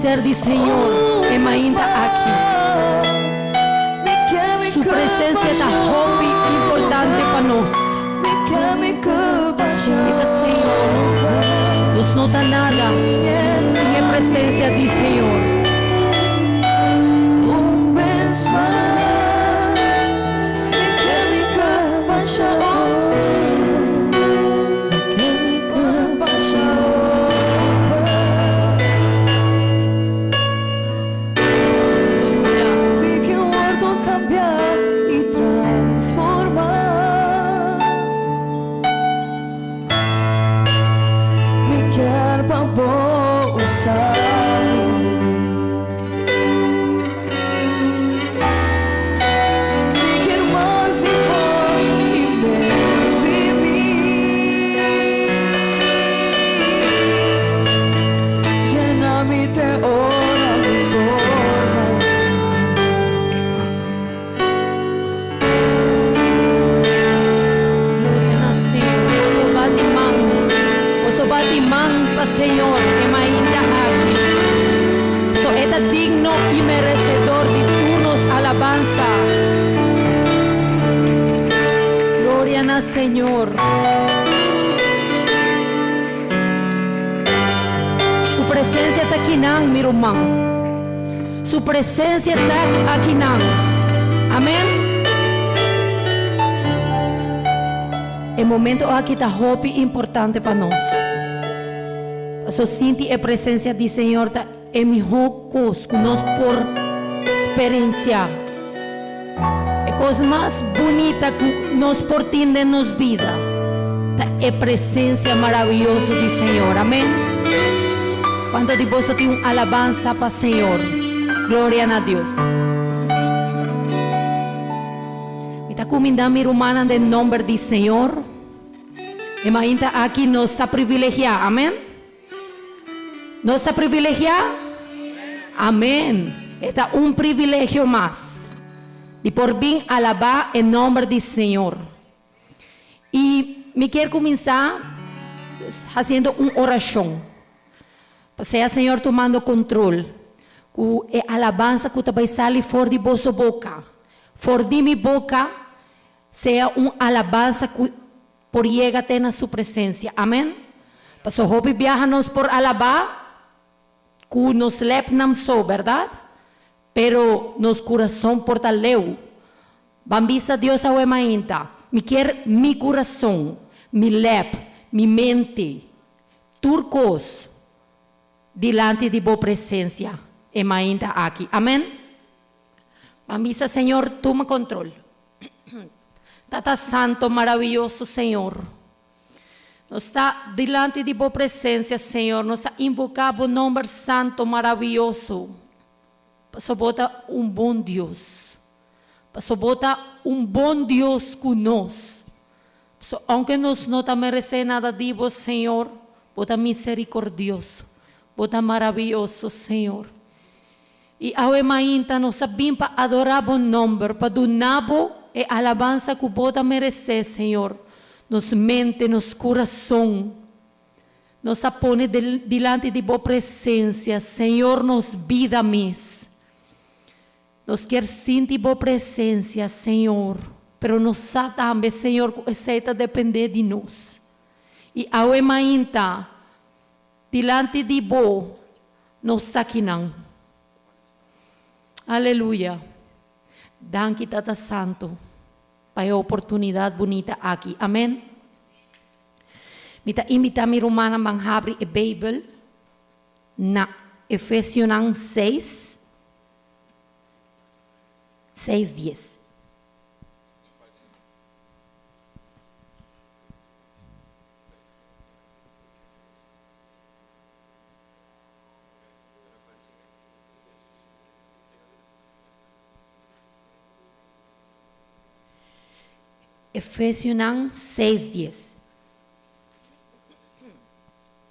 ser del Señor es ainda aquí. Su presencia está muy importante para nosotros. Dice Señor, nos nota nada sin la presencia del Señor. Señor, que me ainda aquí. So es digno y merecedor de turnos alabanza. Gloria al Señor. Su presencia está aquí, mi hermano. Su presencia está aquí. Amén. El momento aquí está muy importante para nosotros. So sinti a presencia del Señor en mi ojos, nos por experiencia. La cosa más bonita que nos por tiende nos vida, es presencia maravillosa del Señor. Amén. Cuando de vosotros tiene una alabanza para el Señor, gloria a Dios. Me está comiendo mi hermana en el nombre del Señor. Imagina aquí nos está privilegiada. Amén. ¿No está privilegiado? Amén. Está un privilegio más. Y por bien alabar el nombre del Señor. Y me quiero comenzar haciendo una oración. Para ser el Señor tomando control. Que alabanza que te va a salir fuera de vuestra boca. Fuera de mi boca sea una alabanza que por llegar a su presencia. Amén. Pastor Hopi viajanos por alabar. Que nos lepnam so, ¿verdad? Pero nos corazón portaleu. Bambisa Dios a mainta. Me quer mi corazón, mi lep, mi mente, turcos, delante de boa presencia, e mainta aqui. Amém? Bambisa Señor, toma control. Tata Santo, maravilloso Señor. Nos está delante de boa presencia, Señor. Nos ha invocado el nombre santo, maravilloso. Para bota bom Dios. Para bota bom Dios con nos. Aunque nos no te merece nada de vos, Señor, bota misericordioso. Bota maravilloso, Señor. Y ahora mainta nos sabim para adorar o nombre, para donabo e alabanza que bota merece, Señor. Nos mente, nos corazón, nos pone delante de boa presencia, Señor, nos vida mis. Nos quer sentir boa presencia, Señor, pero nos también, Señor, aceita depender de nós. E ao emainta, delante de bo, nos está aqui não. Aleluia. Danke, Tata Santo. Para a oportunidade bonita aqui. Amém? Me invita minha irmã a abrir a Bíblia na Efésios 6, 10. Efésios 6:10.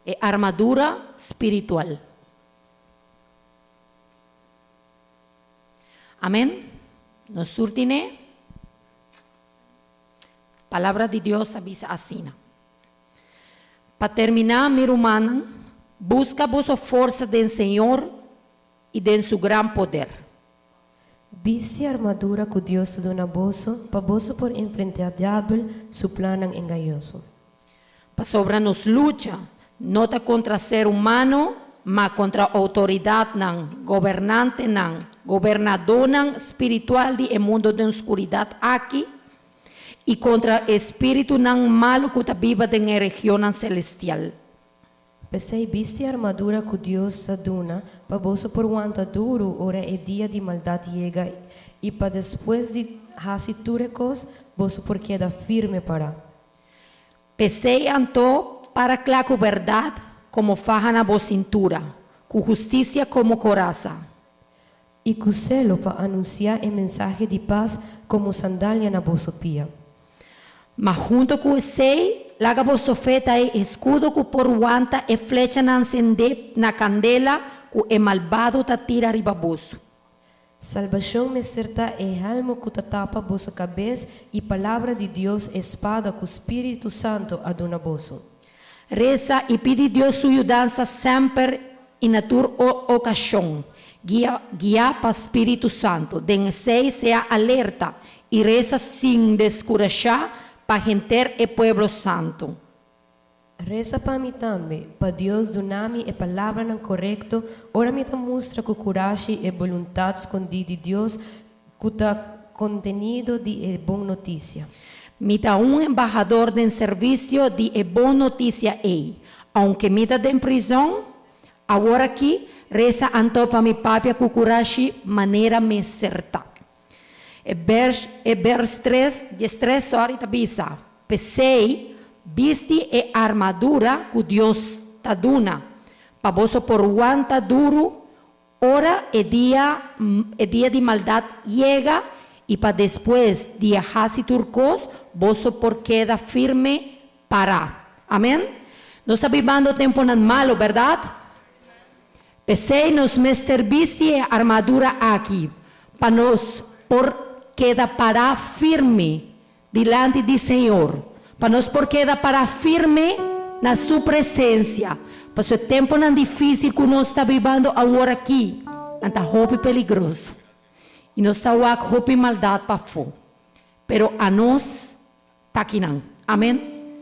É armadura espiritual. Amém? Nos surtine. Palavra de Deus avisa assim. Para terminar, minha irmã, busca a vossa força do Senhor y de su gran poder. Viste a armadura que Deus te dona bolso, para bolso por enfrentar diabo, su plan engañoso. Pa sobra nos lucha, no ta contra ser humano, ma contra autoridad nan, gobernante nan, gobernador nan espiritual de mundo de oscuridad aquí, y contra espíritu nan malo que ta viva de en región celestial. Pensei, viste a armadura que Deus te dona, para bolso por aguanta duro, ora é dia de maldade llega, e para depois de racitúrecos, bolso por queda firme para. Pesei anto para que la verdad como faja na voz cintura, com justicia como coraza. E cuselo para anunciar o mensaje de paz como sandália na vossa pia. Mas junto com esse, laga vosso feta e escudo que por guanta e flecha na encender na candela, que é malvado ta tira riba vosso. Salvação me certa é helmo que tapa vossa cabeça e palavra de Deus espada que o Espírito Santo aduna vosso. Reza e pede Deus sua ajuda sempre e na tua ocasião. Guia para Espírito Santo. Den sei sea alerta e reza sem descorajar para gente e pueblo santo. Reza para mim também, para Deus donar-me a palavra não correto, ora me mostra que coragem e vontade escondida de Deus, que está contenido de boa notícia. Mita embajador de serviço de boa notícia ei, aunque mita de prisão, agora aqui reza anto para mi papia que coragem maneira me certa. Vers 3 horas bisa, pesei, viste e armadura que Deus ta duna, para vosso por guanta duro, ora e dia de maldade llega, e para depois de hasi turcos, vosso por queda firme para. Amém? Não está vivendo tempo nan malo, verdade? Pesei nos mester viste e armadura aqui, para nos por queda para firme delante do Senhor, para nós por queda para firme na sua presença, para o tempo não difícil que nós está vivendo agora aqui, anta roupa peligroso, e nós está com roupa maldade para fora, pero a nós está aqui não, amém?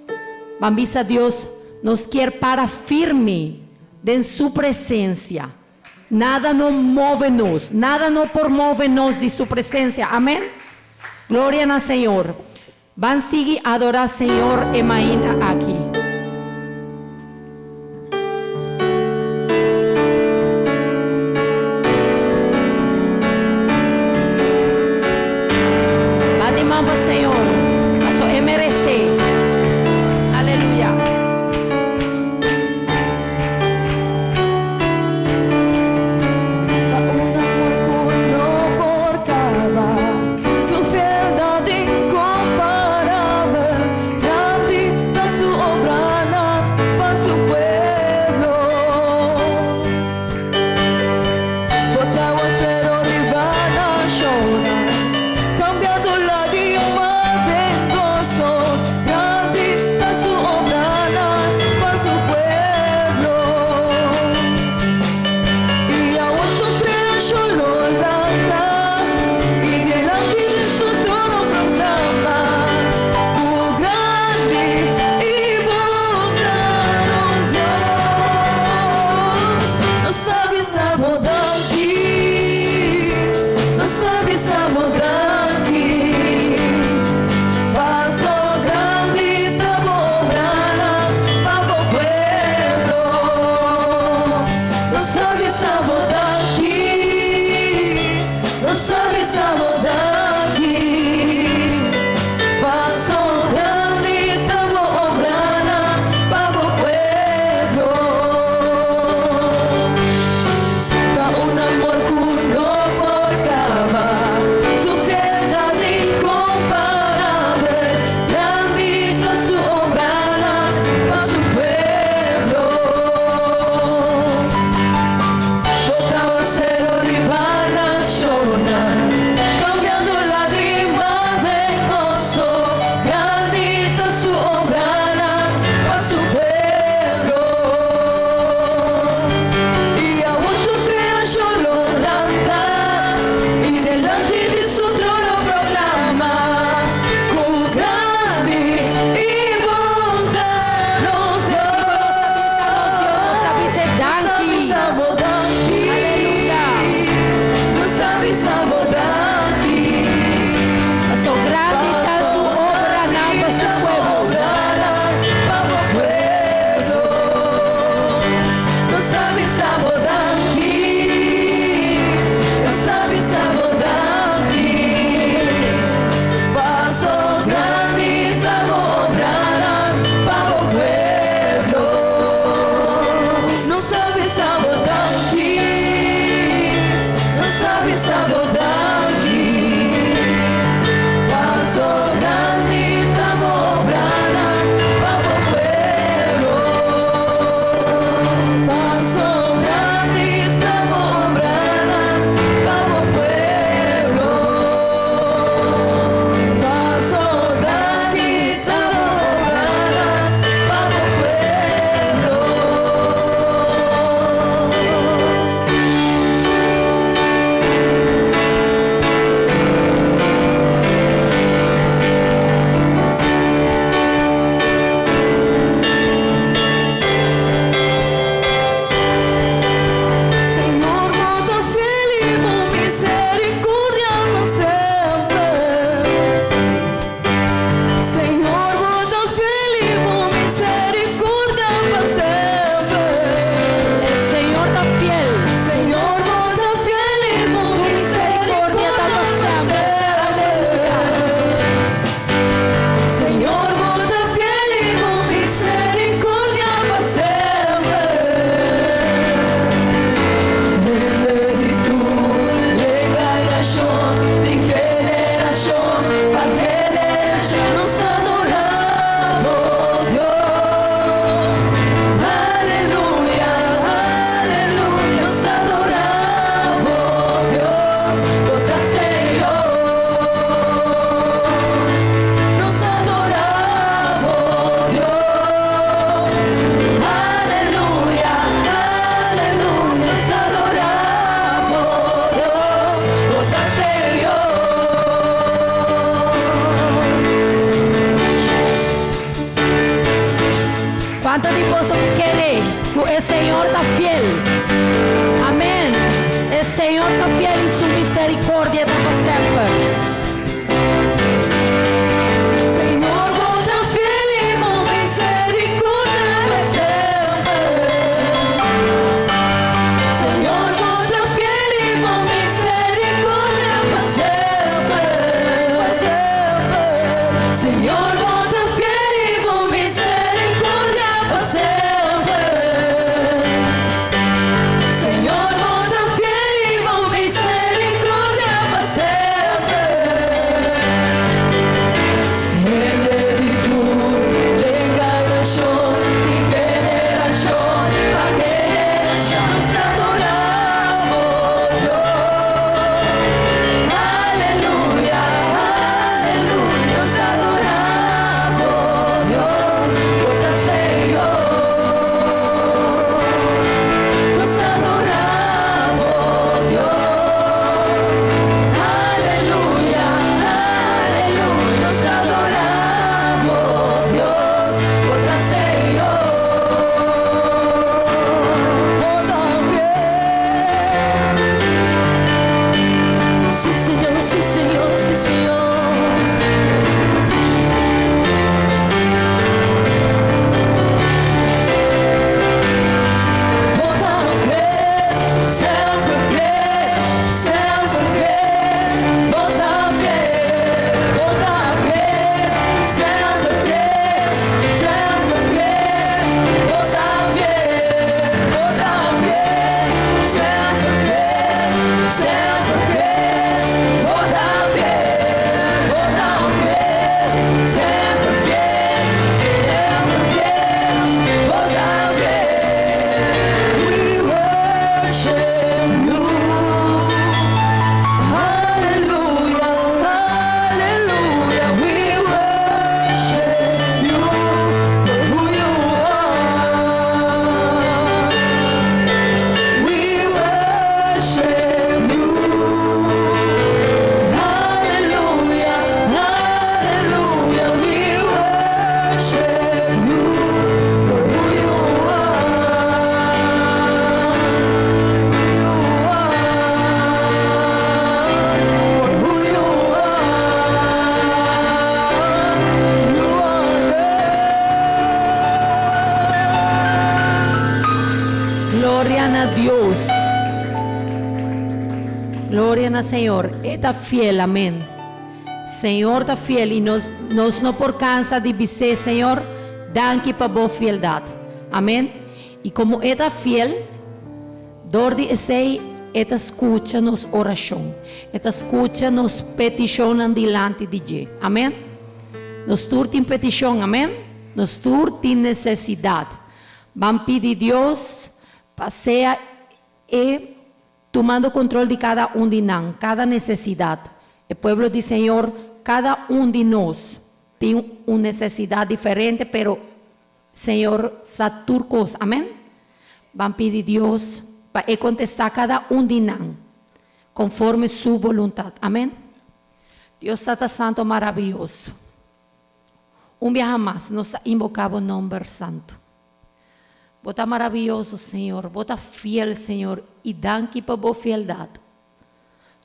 Vamos a Deus, nos quer para firme em sua presença. Nada não move-nos, nada não promove-nos de sua presença. Amém? Glória ao Senhor. Van seguir a adorar ao Senhor e ainda aqui. Bate mão para o Senhor. Mas é merecer. Aleluia. Su Quanto de você querer que o Senhor está fiel? Amém. O Senhor está fiel e sua misericórdia está para sempre. Gloria a Dios. Gloria al Señor. Está fiel, amén. Señor está fiel y nos no por cansa de dizer, Señor, danke para boa fieldade. Amén. Y como está fiel, dor de esse, esta escucha nos oración. Esta escucha nos peticionan delante de Dios. Amén. Nos turtin petición, amén. Nos turtin necesidad. Van pedir Dios pasea e tomando control de cada de nós, cada necessidade. O pueblo do Senhor, cada de nós tem uma necessidade diferente, pero Senhor sabe turcos, amém? Vão pedir Deus para contestar cada de nós, conforme sua vontade, amém? Deus está santo, maravilhoso. Dia mais, nós invocamos o nome santo. Bota maravilhoso, Senhor. Bota fiel, Senhor. E danke para boa fieldade.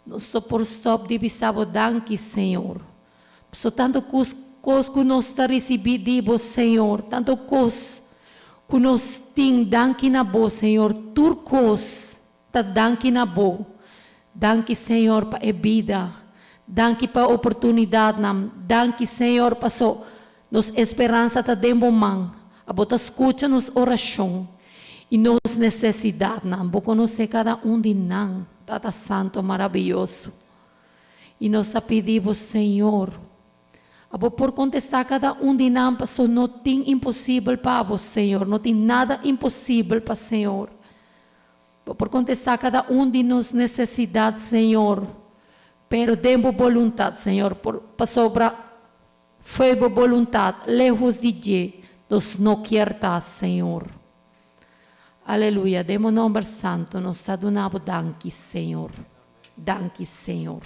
Nós estou por stop de bisabo danke, Senhor. So tanto cos que nós está recebido, Senhor. Tanto cos que nós tem danke na boa, Senhor. Turcos tá danke na boa. Danke, Senhor, para a vida. Danke para a oportunidade. Danke, Senhor, para nos esperança tá dentro mão. A bota escuta nos oração e nos necessidades, não. Vou conhecer cada de nós, Tata Santo maravilhoso. E nós pedimos, Senhor, a vou por contestar cada de nós, porque não tem impossível para você, Senhor, não tem nada impossível para o Senhor. Vou por contestar cada de nos necessidades, Senhor, pero demo vontade, Senhor, para sobra foi vontade, lejos de Ti. Nos não queremos, Senhor. Aleluia. Demos nome santo. Nos está dando danke, Senhor. Danke, Senhor.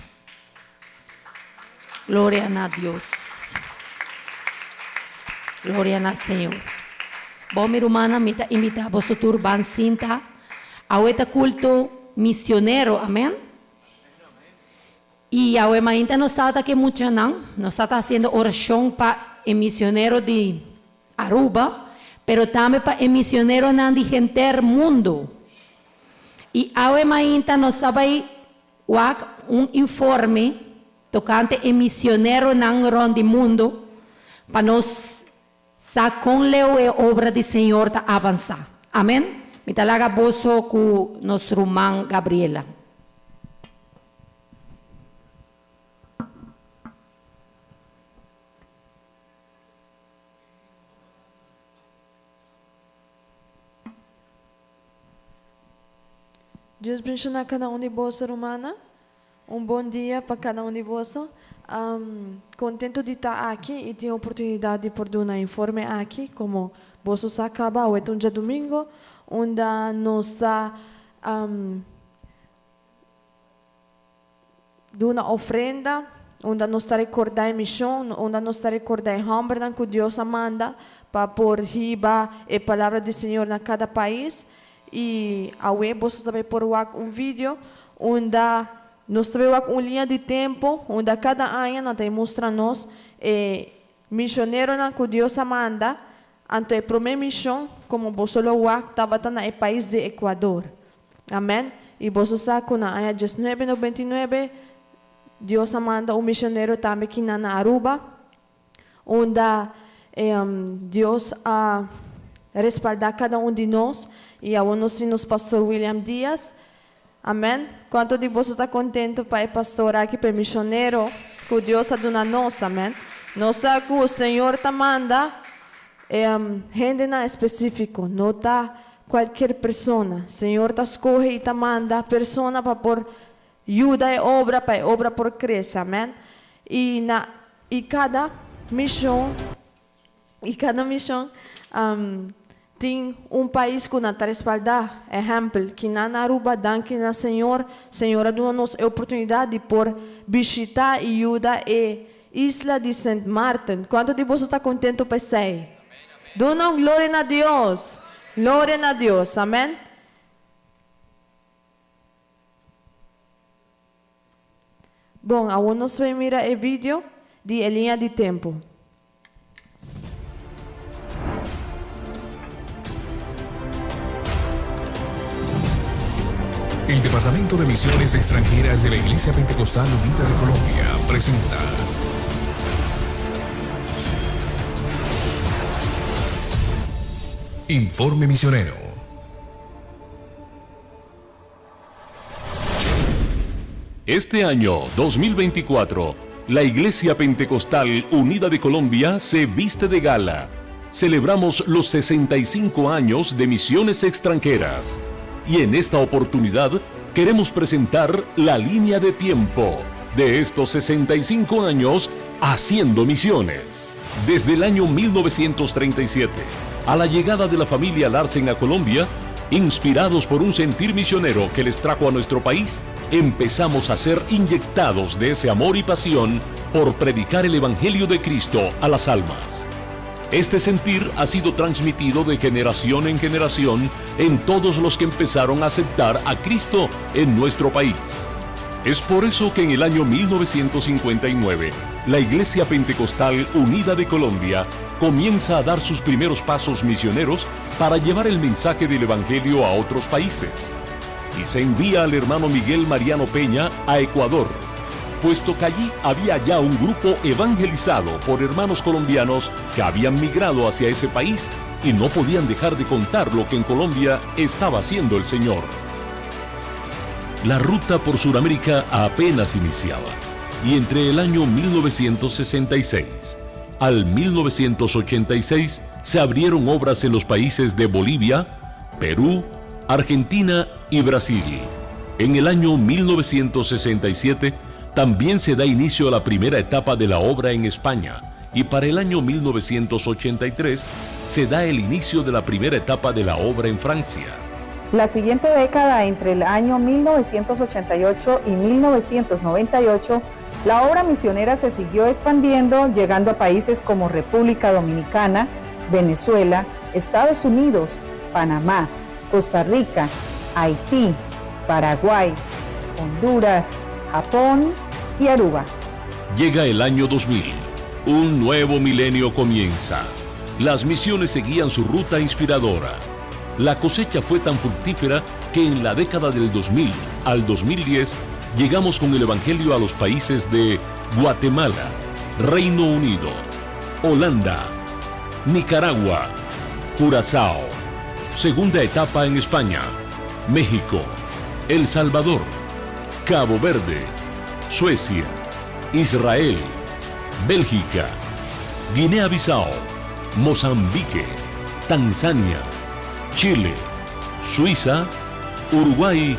Glória a Deus. Glória a Senhor. Vos, mi hermana, me invita a vosotros van cinta a este culto misionero, amén. Y a mainta nos está que mucho nos está haciendo oración para el misionero de Aruba, pero también para el misionero de gente del mundo. Y a mainta nos estaba ahí un informe tocante el misionero del mundo para nos sacar la obra del Señor a avanzar. Amén. Me talaga boso con nuestro hermano Gabriela. Deus abençoe a cada um de vós, romana. Bom dia para cada um de vós. Contento de estar aqui e ter a oportunidade de poder dar informe aqui, como vós acaba hoje dia domingo, onde nós está dando uma ofrenda, onde nós está recordando a missão, onde nós está recordando a obra que Deus manda para pôr riba a palavra do Senhor em cada país. E a web você também pôr vídeo onde nós também uma linha de tempo onde cada ano nós mostra-nos missionário que Deus manda ante a primeira missão como você estava no país de Equador. Amém? E você sabe que na ano 1999 Deus manda missionário também aqui na Aruba onde Deus respalda cada um de nós. E a nos pastor William Dias. Amém? Quanto de vocês está contente para o pastor aqui, para o missionário, que Deus está dando a nós, amém? Nós sabemos que o Senhor te manda gente na específico, não está qualquer pessoa. O Senhor te escolhe e te manda pessoa para por ajuda e obra, para a obra por crescer, amém? E cada missão, tem país que não está respaldado. Exemplo, que na Aruba, danke na Senhor deu-nos a oportunidade de por visitar e ajudar a Isla de Saint Martin. Quanto de vocês está contente para isso? Dona glória a Deus. Glória a Deus. Amém? Bom, agora nós vamos mirar o vídeo de linha de tempo. El Departamento de Misiones Extranjeras de la Iglesia Pentecostal Unida de Colombia presenta Informe Misionero. Este año 2024, la Iglesia Pentecostal Unida de Colombia se viste de gala. Celebramos los 65 años de misiones extranjeras. Y en esta oportunidad queremos presentar la línea de tiempo de estos 65 años haciendo misiones. Desde el año 1937, a la llegada de la familia Larsen a Colombia, inspirados por un sentir misionero que les trajo a nuestro país, empezamos a ser inyectados de ese amor y pasión por predicar el Evangelio de Cristo a las almas. Este sentir ha sido transmitido de generación en generación en todos los que empezaron a aceptar a Cristo en nuestro país. Es por eso que en el año 1959, la Iglesia Pentecostal Unida de Colombia comienza a dar sus primeros pasos misioneros para llevar el mensaje del Evangelio a otros países. Y se envía al hermano Miguel Mariano Peña a Ecuador, puesto que allí había ya un grupo evangelizado por hermanos colombianos que habían migrado hacia ese país y no podían dejar de contar lo que en Colombia estaba haciendo el Señor. La ruta por Sudamérica apenas iniciaba, y entre el año 1966 al 1986 se abrieron obras en los países de Bolivia, Perú, Argentina y Brasil. En el año 1967 también se da inicio a la primera etapa de la obra en España, y para el año 1983 se da el inicio de la primera etapa de la obra en Francia. La siguiente década, entre el año 1988 y 1998, la obra misionera se siguió expandiendo, llegando a países como República Dominicana, Venezuela, Estados Unidos, Panamá, Costa Rica, Haití, Paraguay, Honduras, Japón y Aruba. Llega el año 2000. Un nuevo milenio comienza. Las misiones seguían su ruta inspiradora. La cosecha fue tan fructífera que en la década del 2000 al 2010 llegamos con el Evangelio a los países de Guatemala, Reino Unido, Holanda, Nicaragua, Curazao. Segunda etapa en España, México, El Salvador, Cabo Verde, Suecia, Israel, Bélgica, Guinea-Bissau, Mozambique, Tanzania, Chile, Suiza, Uruguay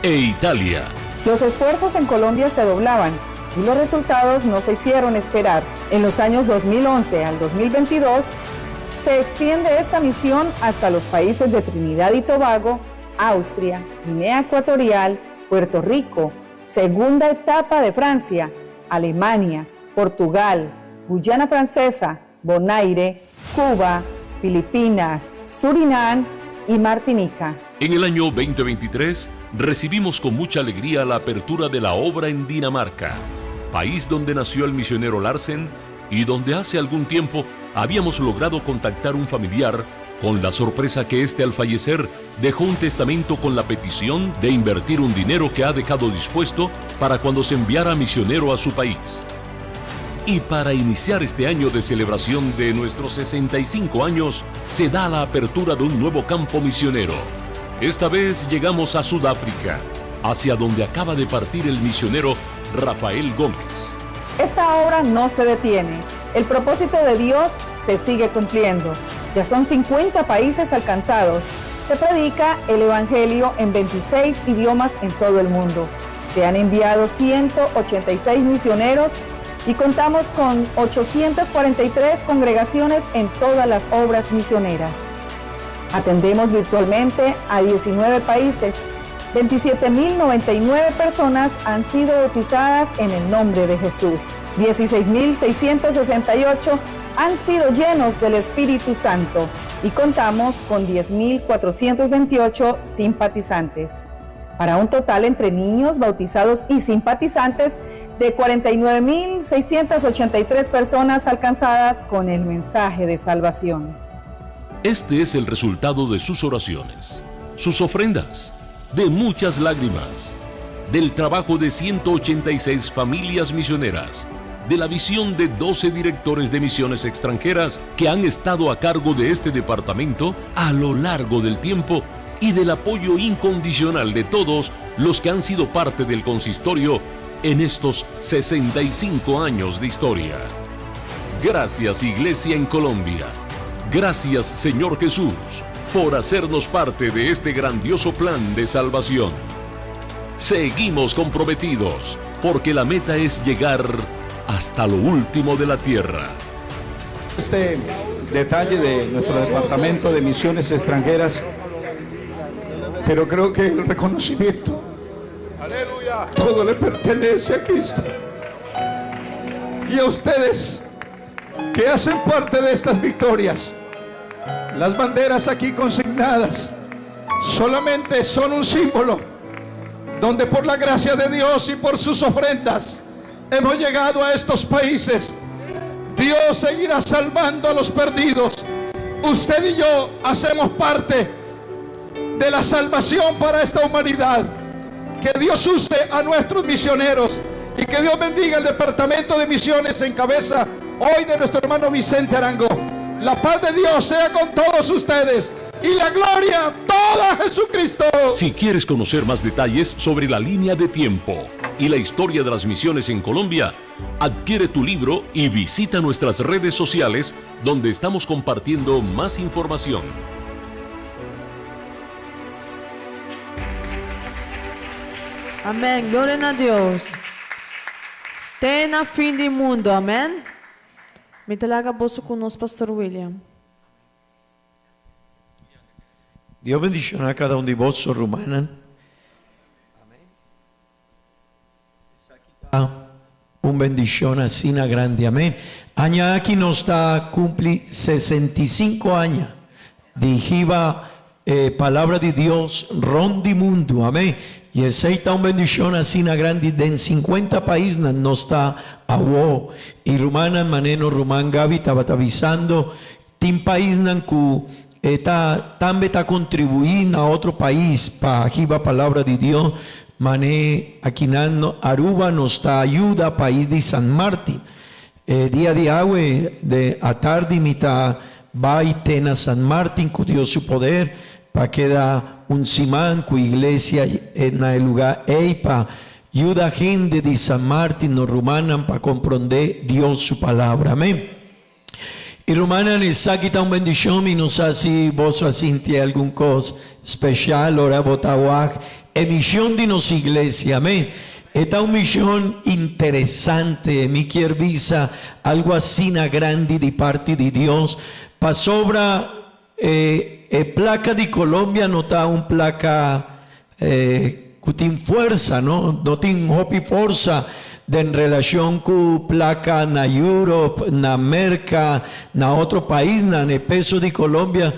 e Italia. Los esfuerzos en Colombia se doblaban y los resultados no se hicieron esperar. En los años 2011 al 2022, se extiende esta misión hasta los países de Trinidad y Tobago, Austria, Guinea Ecuatorial, Puerto Rico, segunda etapa de Francia, Alemania, Portugal, Guyana Francesa, Bonaire, Cuba, Filipinas, Surinam y Martinica. En el año 2023 recibimos con mucha alegría la apertura de la obra en Dinamarca, país donde nació el misionero Larsen y donde hace algún tiempo habíamos logrado contactar un familiar con la sorpresa que éste al fallecer dejó un testamento con la petición de invertir un dinero que ha dejado dispuesto para cuando se enviara misionero a su país. Y para iniciar este año de celebración de nuestros 65 años, se da la apertura de un nuevo campo misionero. Esta vez llegamos a Sudáfrica, hacia donde acaba de partir el misionero Rafael Gómez. Esta obra no se detiene. El propósito de Dios se sigue cumpliendo. Ya son 50 países alcanzados. Se predica el Evangelio en 26 idiomas en todo el mundo. Se han enviado 186 misioneros y contamos con 843 congregaciones en todas las obras misioneras. Atendemos virtualmente a 19 países. 27.099 personas han sido bautizadas en el nombre de Jesús. 16.668 han sido llenos del Espíritu Santo y contamos con 10.428 simpatizantes, para un total entre niños bautizados y simpatizantes de 49.683 personas alcanzadas con el mensaje de salvación. Este es el resultado de sus oraciones, sus ofrendas, de muchas lágrimas, del trabajo de 186 familias misioneras, de la visión de 12 directores de misiones extranjeras que han estado a cargo de este departamento a lo largo del tiempo y del apoyo incondicional de todos los que han sido parte del consistorio en estos 65 años de historia. Gracias, Iglesia en Colombia. Gracias, Señor Jesús, por hacernos parte de este grandioso plan de salvación. Seguimos comprometidos, porque la meta es llegar hasta lo último de la tierra. Este detalle de nuestro departamento de misiones extranjeras, pero creo que el reconocimiento, todo le pertenece a Cristo. Y a ustedes que hacen parte de estas victorias, las banderas aquí consignadas solamente son un símbolo donde por la gracia de Dios y por sus ofrendas hemos llegado a estos países. Dios seguirá salvando a los perdidos. Usted y yo hacemos parte de la salvación para esta humanidad. Que Dios use a nuestros misioneros y que Dios bendiga el departamento de misiones en cabeza hoy de nuestro hermano Vicente Arango. La paz de Dios sea con todos ustedes y la gloria toda a Jesucristo. Si quieres conocer más detalles sobre la línea de tiempo y la historia de las misiones en Colombia, adquiere tu libro y visita nuestras redes sociales donde estamos compartiendo más información. Amém. Glória a Deus. Tem na fim do mundo. Amém. Me talaga bolso conosco, Pastor William. Dios bendicionar a cada uno de vosotros, Rumana. Un bendición así grande, amén. Aña aquí nos está cumple 65 años Dijiba palabra de Dios rondi mundo, amén. Y aceita una bendición así na grande de en 50 países no está agua. Y rumana maneno rumán Gabi estaba avisando tin país nan ku también está contribuyendo a otro país para jiba palabra de Dios. Mané aquí nan Aruba nos está ayuda país de San Martín. Día de agua de a tarde mitad va y tena San Martín con Dios su poder para que da un simán con iglesia en el lugar para ayuda a gente de San Martín no rumanan para comprender Dios su palabra, amén. Y rumanan es aquí tan bendición y nos hace vos así algún cosa especial ora botawak emisión de nos iglesia, amén. Esta una misión interesante, mi quiero visa algo así na grande de parte de Dios. Pa sobra placa de Colombia no está un placa que tiene fuerza, no tiene hopi fuerza de en relación con placa na Europe, na América, na otro país, na el peso de Colombia.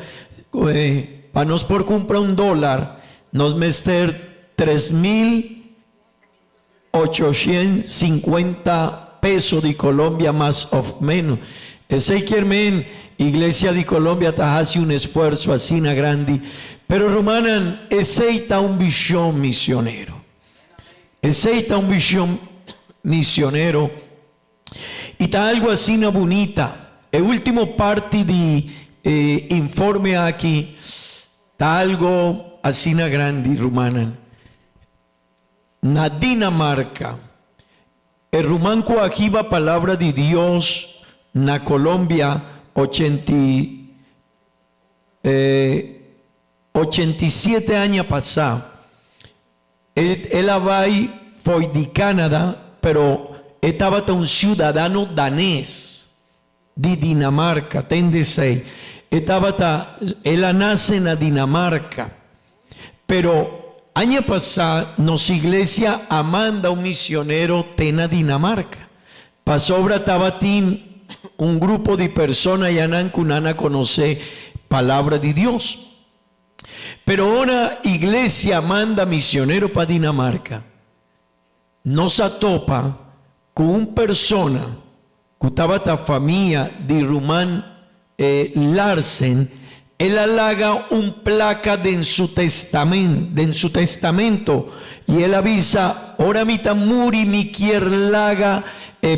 Para nos por comprar $1, nos mester 3.850 pesos de Colombia más o menos. Ese quieren iglesia de Colombia está haciendo un esfuerzo así na grande, pero romanan ese está un visión misionero. Ese está un visión misionero y está algo así na bonita. El último parte de informe aquí está algo así na grande, romanan. Na Dinamarca, el rumanco aquí va palabra de Dios na Colombia 87 años pasado. Él fue de Canadá, pero estaba un ciudadano danés de Dinamarca, tendese. Él nace en Dinamarca, pero año pasado, nos iglesia amanda un misionero tena Dinamarca. Pasobra tabatín un grupo de personas y anan kunana conoce palabra de Dios. Pero ahora iglesia manda misionero para Dinamarca. Nos atopa con una persona que estaba la familia de Rumán Larsen. Él halaga un placa de en su testamento, y él avisa, ahora mita muri mi quier laga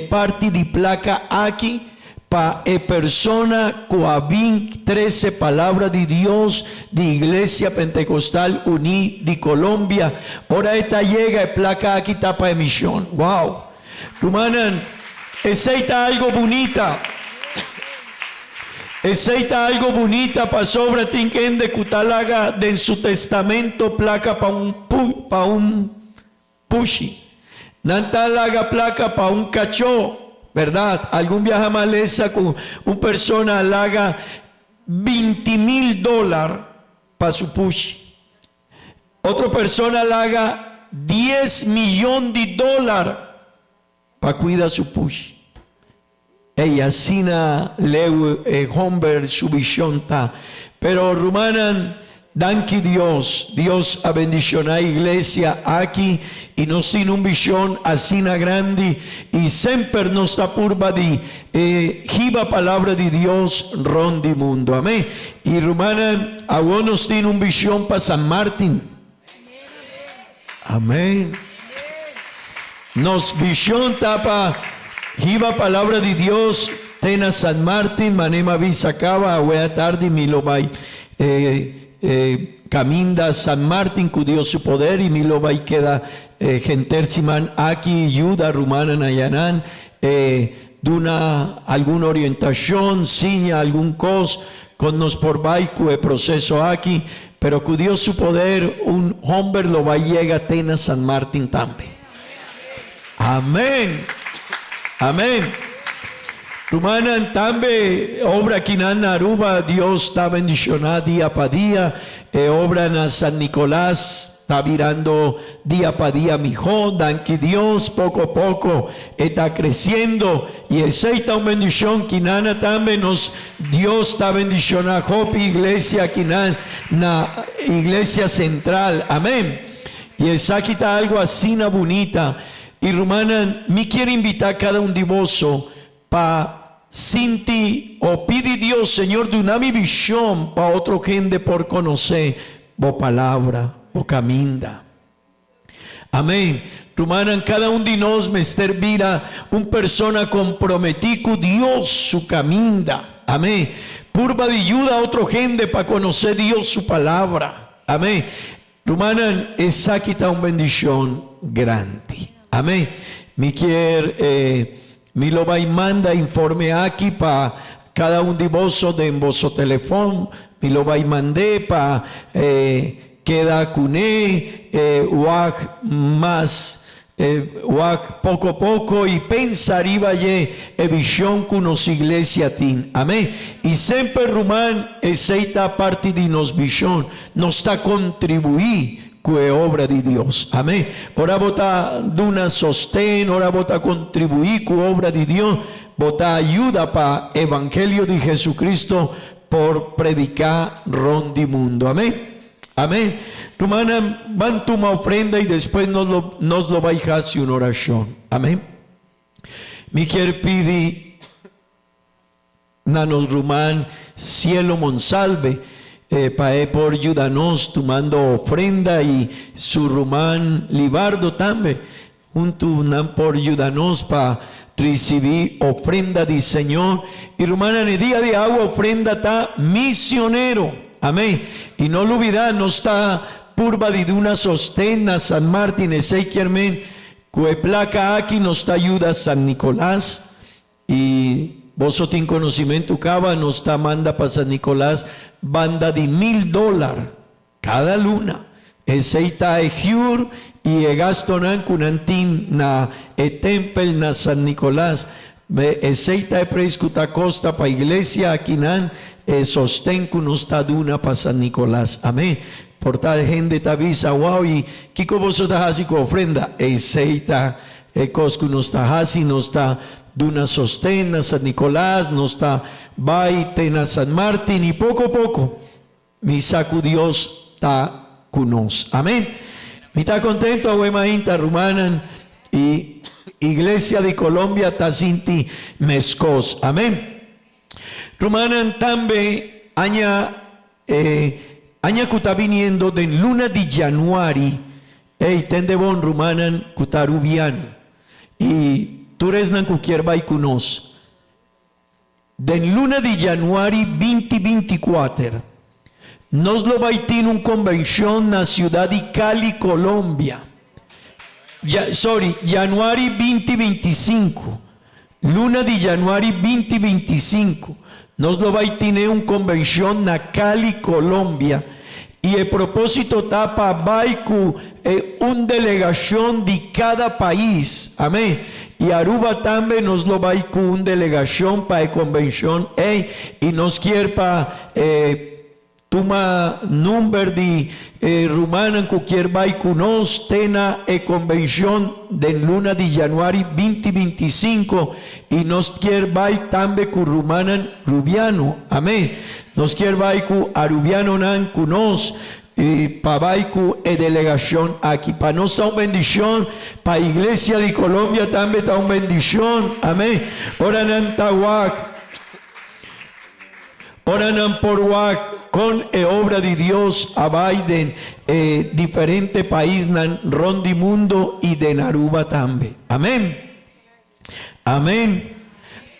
parte de placa aquí pa persona coabin 13 palabras de Dios de Iglesia Pentecostal Uní de Colombia. Ahora esta llega placa aquí tapa emisión. Wow. Rumanan, ese está algo bonita. Esa algo bonita para sobra tinken de cutalaga de en su testamento placa para un pushi. Nantalaga placa para un cachó, ¿verdad? Algún viaja maleza con una persona alaga $20,000 para su pushi. Otra persona alaga $10 millones para cuidar su pushi. Ella sina leu homber su visión ta, pero rumanan danki Dios a bendicionar iglesia aquí y nos tiene un visión asina grande y siempre nos está purba de jiba palabra de Dios rondi mundo, amén. Y rumanan ahora nos tiene un visión para San Martín, amén. Nos visión tapa jiba palabra de Dios, tena San Martín, manema visacaba, a tarde mi lo vai, caminda San Martín, con Dios su poder, y mi lo vai queda, genter siman aquí, ayuda rumana nayanan, duna alguna orientación, siña algún cos, con nos por baico el proceso aquí, pero con Dios su poder, un hombre lo va a llegar tena San Martín también. Amén. Amén. Rumanan tambe obra kinan Aruba, Dios está bendicionada día para día. Obra en San Nicolás, está virando día para día mijón, dan que Dios poco a poco está creciendo y esta una bendición que nana también nos Dios está bendición a Hopi iglesia aquí na iglesia central, amén. Y esa aquí está algo así na bonita y rumana me quiere invitar cada un divoso para sinti o pidi Dios Señor de una mi visión para otro gente por conocer bo palabra o caminda. Amén. Rumana, cada un de nos me servira un persona comprometido con Dios su caminda. Amén. Purba de ayuda a otro gente para conocer Dios su palabra. Amén. Rumana, esa quita una bendición grande. Amén. Mi quiere, mi lo va y manda informe aquí para cada un de vosotros de vuestro teléfono. Mi lo va y mandé para queda cuné, wak más, wak poco a poco y pensar iba ye visión con nos iglesia tin. Amén. Y siempre rumán esta parte de nos visión nos está contribuir con obra de Dios. Amén. Ora bota duna sostén, ora bota contribuir con obra de Dios, bota ayuda para evangelio de Jesucristo por predicar rondi mundo. Amén. Amén. Rumana, van tu ofrenda y después nos lo va a dejar una oración. Amén. Mi quiero pedir nanos rumán cielo monsalve para por ayudarnos tomando ofrenda y su rumán libardo también junto por ayudarnos para recibir ofrenda del Señor. Y rumana en el día de agua ofrenda está misionero. Amén. Y no lo olvidar, no está purba de una sostena San Martín, ese que placa aquí nos está ayuda San Nicolás. Y vos tiene conocimiento cava, nos está manda para San Nicolás banda de $1,000 cada luna. Ese está ejur y gastonan kunantin na tempel na San Nicolás. Ese está preiscuta costa para iglesia aquí nan. Sostén que nos está duna para San Nicolás. Amén. Por tal gente te avisa, wow, y Kiko vosotros así con ofrenda. Seita, cosco nos está así, nos está duna sostén a San Nicolás, nos está baite a San Martín y poco a poco, mi saco Dios está con nos. Amén. Me está contento a Huemainta Rumanan y Iglesia de Colombia está sinti mescos. Amén. Rumanan también aña que está viniendo de luna de Januari, tende bon rumanan kutarubiano y tú eres nan cualquier baikunos de luna de Januari 2024 nos lo baitin un convención en la ciudad de Cali, Colombia. Januari 2025, luna de Januari 2025. Nos lo va a tener un convención en Cali, Colombia. Y el propósito está para baiku una delegación de cada país. Amén. Y Aruba también nos lo va a con una delegación para la convención. Y nos quiere para toma número de rumana que quiere baiku nos tena convención de luna de Januari 2025 y nos quiere baiku también con rumana rubiano. Amén. Nos quiere baiku arubiano nan con nos y para baiku delegación aquí. Para nos está una bendición. Para Iglesia de Colombia también está una bendición. Amén. Oranan tawak. Oranan por wak con obra de Dios a Biden, diferente país nan rondi mundo y de Naruba también. Amén. Amén.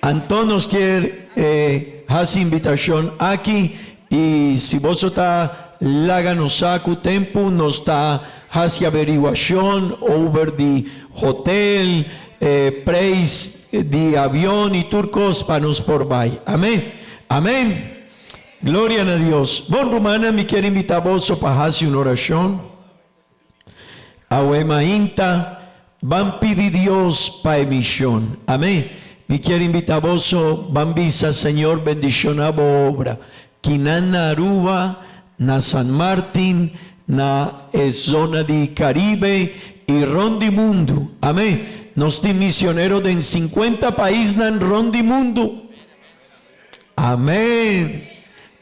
Antonio nos quiere hacer invitación aquí y si vos está laganosaku tempo nos está hacia averiguación over de hotel, precio de avión y turcos para nos por bay. Amén. Amén. Gloria a Dios. Bon rumana me quiere invitar vos para hacer una oración. Ahuemainta van pedir Dios para emisión. Amén. Me quiere invitar vos van visa Señor bendición a obra. Quinana Aruba, na San Martín, na zona di Caribe y rondi mundo. Amén. Nos di misionero de en 50 países nan rondi mundo. Amén.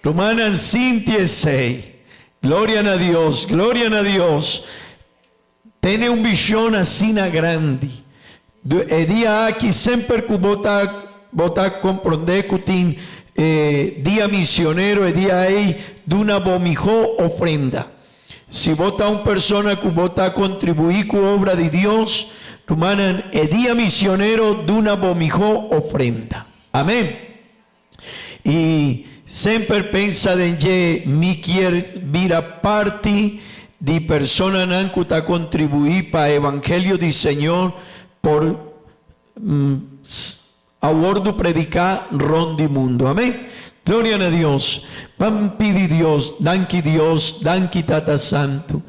Romanas 5:16. Gloria a Dios, gloria a Dios. Tiene un visión así na grande. E dia aqui sempre que botar compreender que tem dia missioneiro, e dia aí de uma bomijó ofrenda. Se botar uma pessoa que botar contribuir com a obra de Deus, hermana, é dia missioneiro de uma bomijó ofrenda. Amém? E sempre pensa em que me quer vir a parte de persona que está contribuir para o evangelho do Senhor por a bordo predicar rondi mundo. Amém? Glória a Deus. Vamos pedir Deus, danke Tata Santo,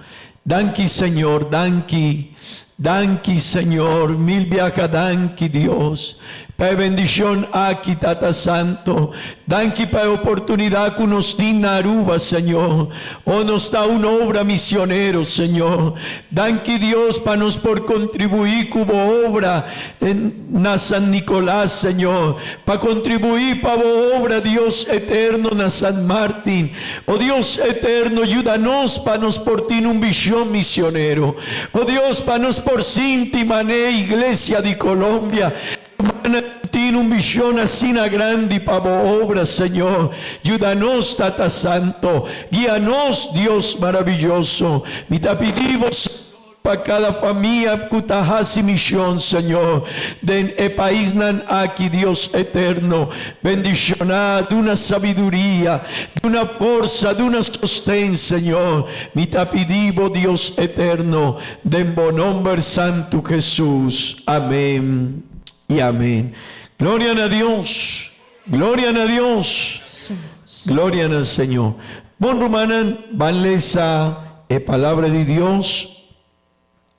danke Senhor, danke Senhor, mil viaja, danke Deus. Pai, bendición aquí, Tata Santo. Danke para la oportunidad que nos tiene en Aruba, Señor. O nos da una obra misionero, Señor. Danke Dios para nos por contribuir como obra en San Nicolás, Señor. Para contribuir para la obra, Dios eterno, en San Martín. Oh Dios eterno, ayúdanos para nos por ti un visión misionero. Oh Dios, para nos por Sinti Mané, Iglesia de Colombia. Tiene un visión así grande para obra, Señor. Ayúdanos, Tata Santo. Guíanos, Dios maravilloso. Me te pedimos para cada familia que hace misión, Señor. Den el país nan aquí, Dios eterno. Bendición de una sabiduría, de una fuerza, de una sostén, Señor. Me te pedimos, Dios eterno. Den buen nombre santo Jesús. Amén. Y amén. Gloria a Dios. Gloria a Dios. Gloria al Señor. Bon Romanan, vanle esa palabra de Dios.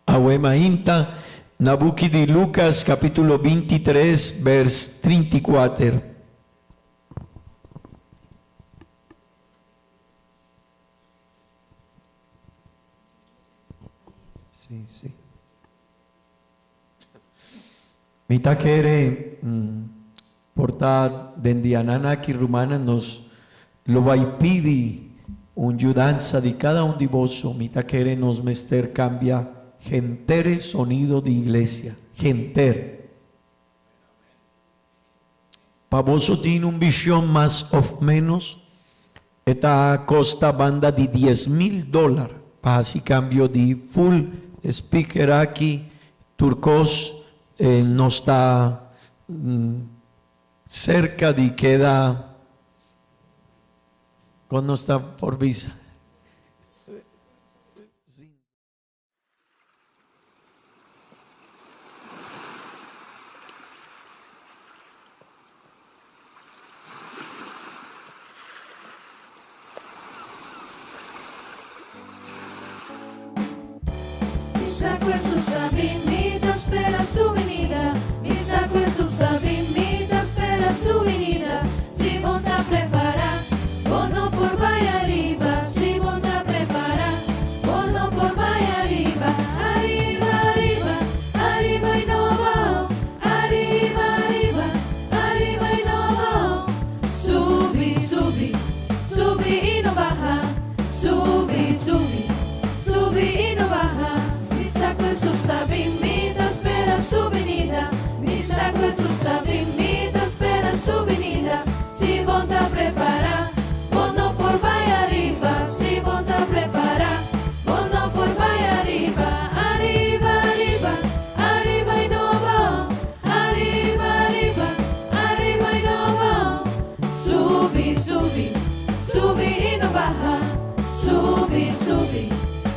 Ahuema inta. Nabuki de Lucas capítulo 23, vers 34. Sí. Mita quiere portar dendianana que rumana nos lo va y pidi un ayudanza de cada un de vos. Mita quiere nos mester cambia gentere sonido de iglesia. Genter. Pa vos tiene un visión más o menos. Esta costa banda de $10,000 para así cambio de full speaker aquí turcos. No está cerca de queda cuando está por visa. Sacco e susta bimita spera su venida. Mi sacco e susta bimita spera su venida. Si monta a preparar, bono por vaya arriba. Si monta a preparar, bono por vaya arriba. Arriba, arriba, arriba y no va. Arriba, arriba, arriba y no va. Subi, subi, subi y no baja. Subi, subi, subi y no baja. Mi sacco e susta bimita spera su venida. Mi sacco e susta bimita spera su venida. Si monta a preparar, bono por vaya arriba. Si monta a preparar, bono por vaya arriba. Arriba, arriba, arriba y no va. Arriba, arriba, arriba y no va. Subi, subi, subi y no baja. Subi, subi,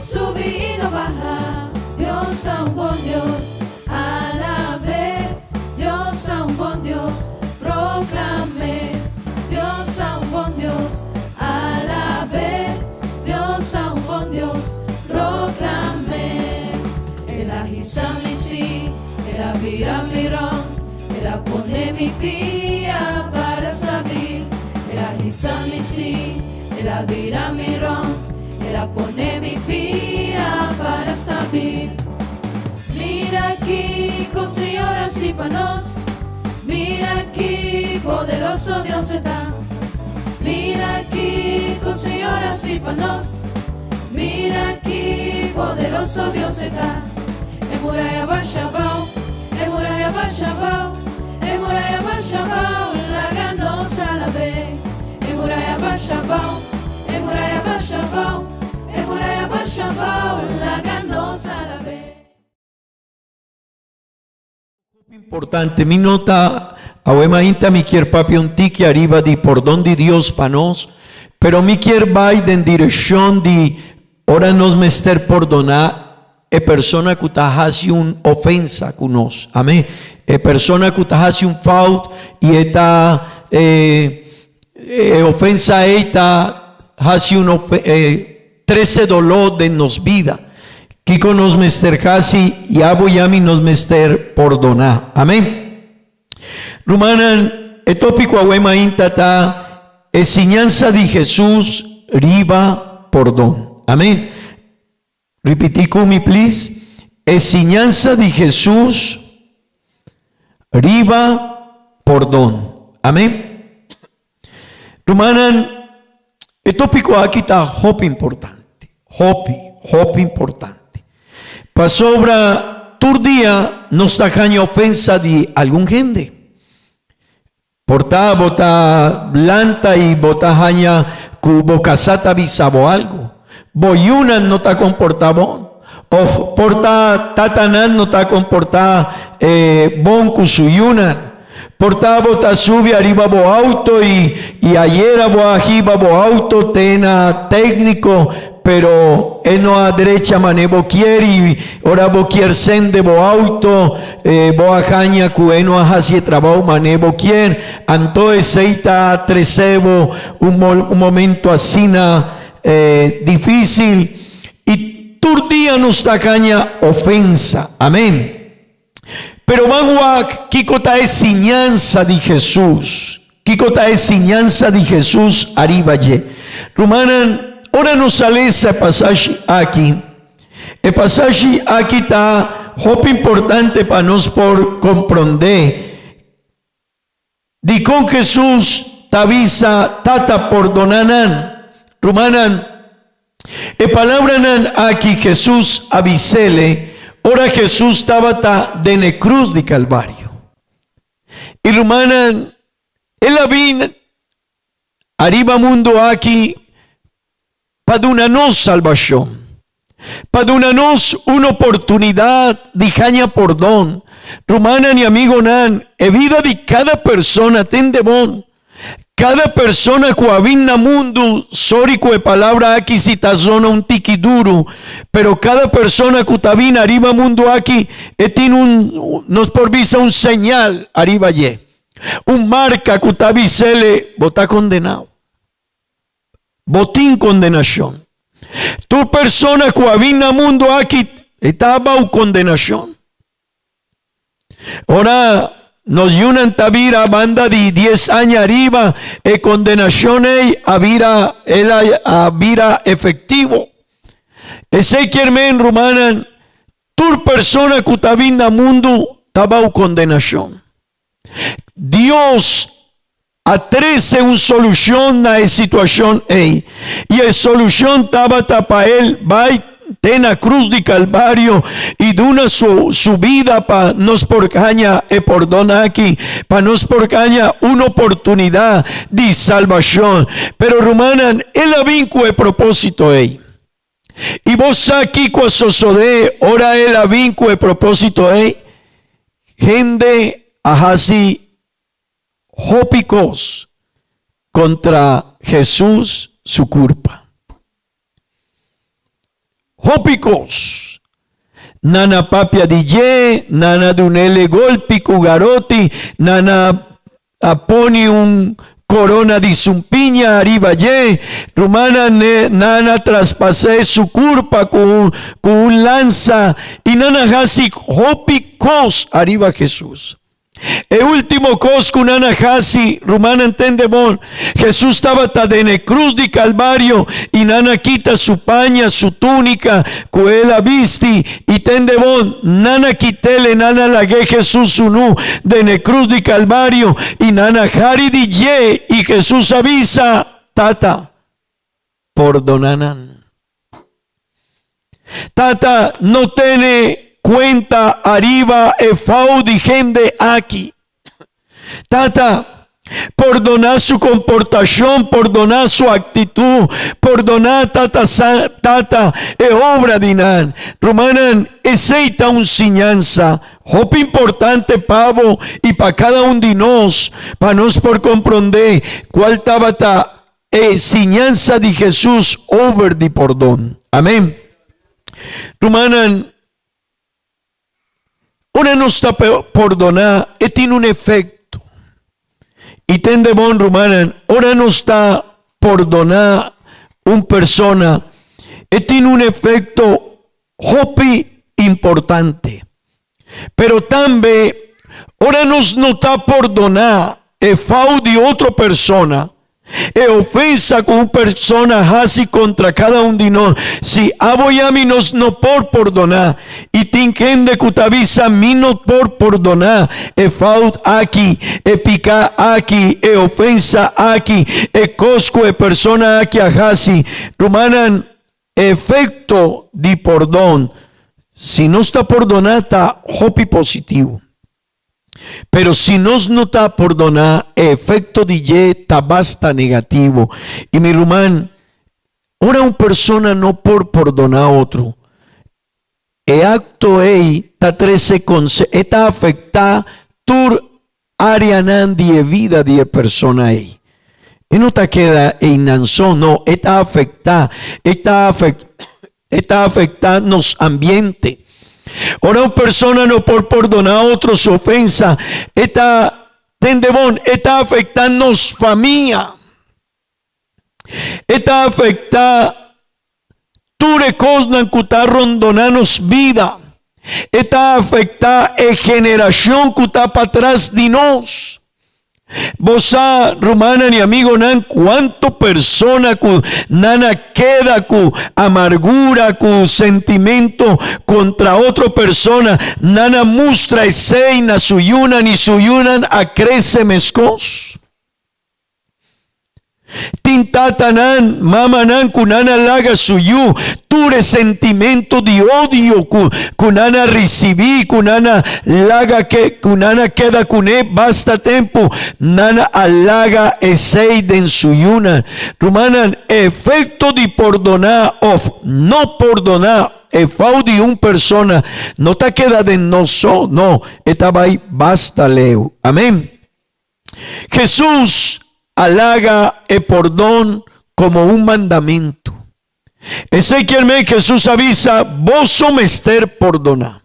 subi y no baja. Dios es un buen Dios, alabe. Dios es un buen Dios, proclame. Dios es un buen Dios, alabe. Dios es un buen Dios, proclame. El agisame sí, el avira mirón, el pone mi pía para saber. El agisame sí, el avira mirón, el pone mi pía. para saber. Mira aquí con señoras y panos. Mira aquí, poderoso Dios está. Mira aquí con señoras y panos. Mira aquí, poderoso Dios está. Emuraya Bashabao, Emuraya Bashabao, Emuraya Bashabao, la ganosa la ve. Emuraya Bashabao, Emuraya Bashabao, Emuraya Bashabao, la ganosa la ve. Importante, mi nota, awema inta mi quier papi un tiki arriba di por donde Dios panos, pero mi quier vai en dirección di ora nos mester perdonar e persona que ta hasi un ofensa con nos, amén, e persona que ta hasi un fault y esta ofensa esta hasi un 13 dolor de nos vida. Kiko nos mester hasi y abo yami nos mester perdonar, amén. Rumanan etópico awema intata enseñanza de Jesús riba perdón, amén. Repetí conmigo, please. Enseñanza de Jesús riba perdón, amén. Rumanan etópico aquí está hope importante, hope importante. Pasobra turdía nos tajaña ofensa de algún gente. Porta bota blanta y bota jaña cubo casata bisabo algo. Boyunan no está comportabón. O porta tatanan no está comporta bon kusuyunan. Porta bota sube arriba bo auto y ayer bo ajiba bo auto tena técnico. Pero no a derecha mané boquier y ora boquier sende bo auto bo ajaña que no a hasi trabajo mané boquier anto seita trecebo un momento asina difícil y turdía nos tacaña ofensa, amén. Pero magua kikota es enseñanza de Jesús, kikota es enseñanza de Jesús arriba ye. Rumanan ahora nos sale ese pasaje aquí. El pasaje aquí está muy importante para nos por comprender. Di con Jesús tavisa tata perdonanan. Rumanan. El palabra nan aquí Jesús avisele. Ahora Jesús estaba de la cruz de Calvario. Y rumanan. Él había arriba mundo aquí. Para darnos salvación, para darnos una oportunidad de jaña perdón. Rumana ni amigo nan, e vida de cada persona tende bon. Cada persona que habita mundo, sórico de palabra aquí si ta zona un tiki duro, pero cada persona que tabina arriba mundo aquí, tiene nos porvisa un señal arriba ye. Un marca que tabisele, bota condenado. Botín condenación. Tu persona que habita mundo aquí estaba en condenación. Ahora nos yunan tabira banda de 10 años arriba e condenación avira efectivo. Ese quiermen rumanan tu persona que habita mundo estaba en condenación. Dios atrece una solución a esa situación y la solución estaba para él va en la cruz de Calvario y duna su vida para nos porcaña y perdona aquí para nos porcaña una oportunidad de salvación. Pero rumanan él vinco el propósito y vos aquí cuando sosode ora él vinco el propósito gente así hópicos contra Jesús su culpa. Hópicos. Nana papia DJ, nana dunele golpi cugaroti, nana aponi un corona de zumpiña arriba ye, rumana nana traspasé su culpa con un lanza y nana hasi hópicos arriba Jesús. E último cos con anajasi, rumana entendemon. Jesús estaba en cruz de Calvario y nana quita su paña, su túnica, cuela visti y tendemon. Nana quitele, nana lague Jesús unu de cruz de Calvario y nana jari di ye y Jesús avisa, tata, perdonanan. Tata no tiene cuenta arriba e faudi gente aquí. Tata, perdonar su comportación, perdonar su actitud, perdonar tata e obra dinan. Romanan, esa un enseñanza, hop importante pavo y para cada un de nos, para nos por comprender cuál estaba ta enseñanza de Jesús over de perdón. Amén. Romanan, ora no está perdonar y tiene un efecto. Y tende bon romanan, ora no está perdonar una persona y tiene un efecto hopi importante. Pero también ora nos no está perdonar e fau de otra persona. E ofensa con una persona así contra cada un de nosotros. Si aboyami nos no por perdonar y tinkende kutavisa mi no por perdonar e faut aquí e pica aquí e ofensa aquí e cosco e persona aquí así rumanan efecto de perdón si no está perdonada hopi positivo. Pero si nos no está perdonar, efecto de está basta negativo. Y mi rumán, ora una persona no por perdonar a otro. E acto ei ta 13 está afecta tur área nandi e vida de persona ei. Y no te queda en nanzón, no, está afecta nos ambiente. Ora una persona no por perdonar a otro su ofensa, está afectando familia, está afectando tu recosnan que está rondonanos vida, está afectando a generación que está para atrás de nos. Vos rumana ni amigo nan cuánto persona ku nana queda ku amargura ku sentimento contra otra persona nana mustra ese na suyunan y suyunan a crece mescos. Tintatanan, mamanan, kunana laga suyu, tu resentimiento de odio, kunana recibí, kunana laga que, kunana queda kune, basta tiempo, nana alaga eseiden suyuna. Rumanan, efecto de perdonar, of no perdonar. Efau de una persona, no te queda de nosotros, no, estaba ahí, basta leo. Amén. Jesús halaga el perdón como un mandamiento. Ezequiel me Jesús avisa, vos somester perdona.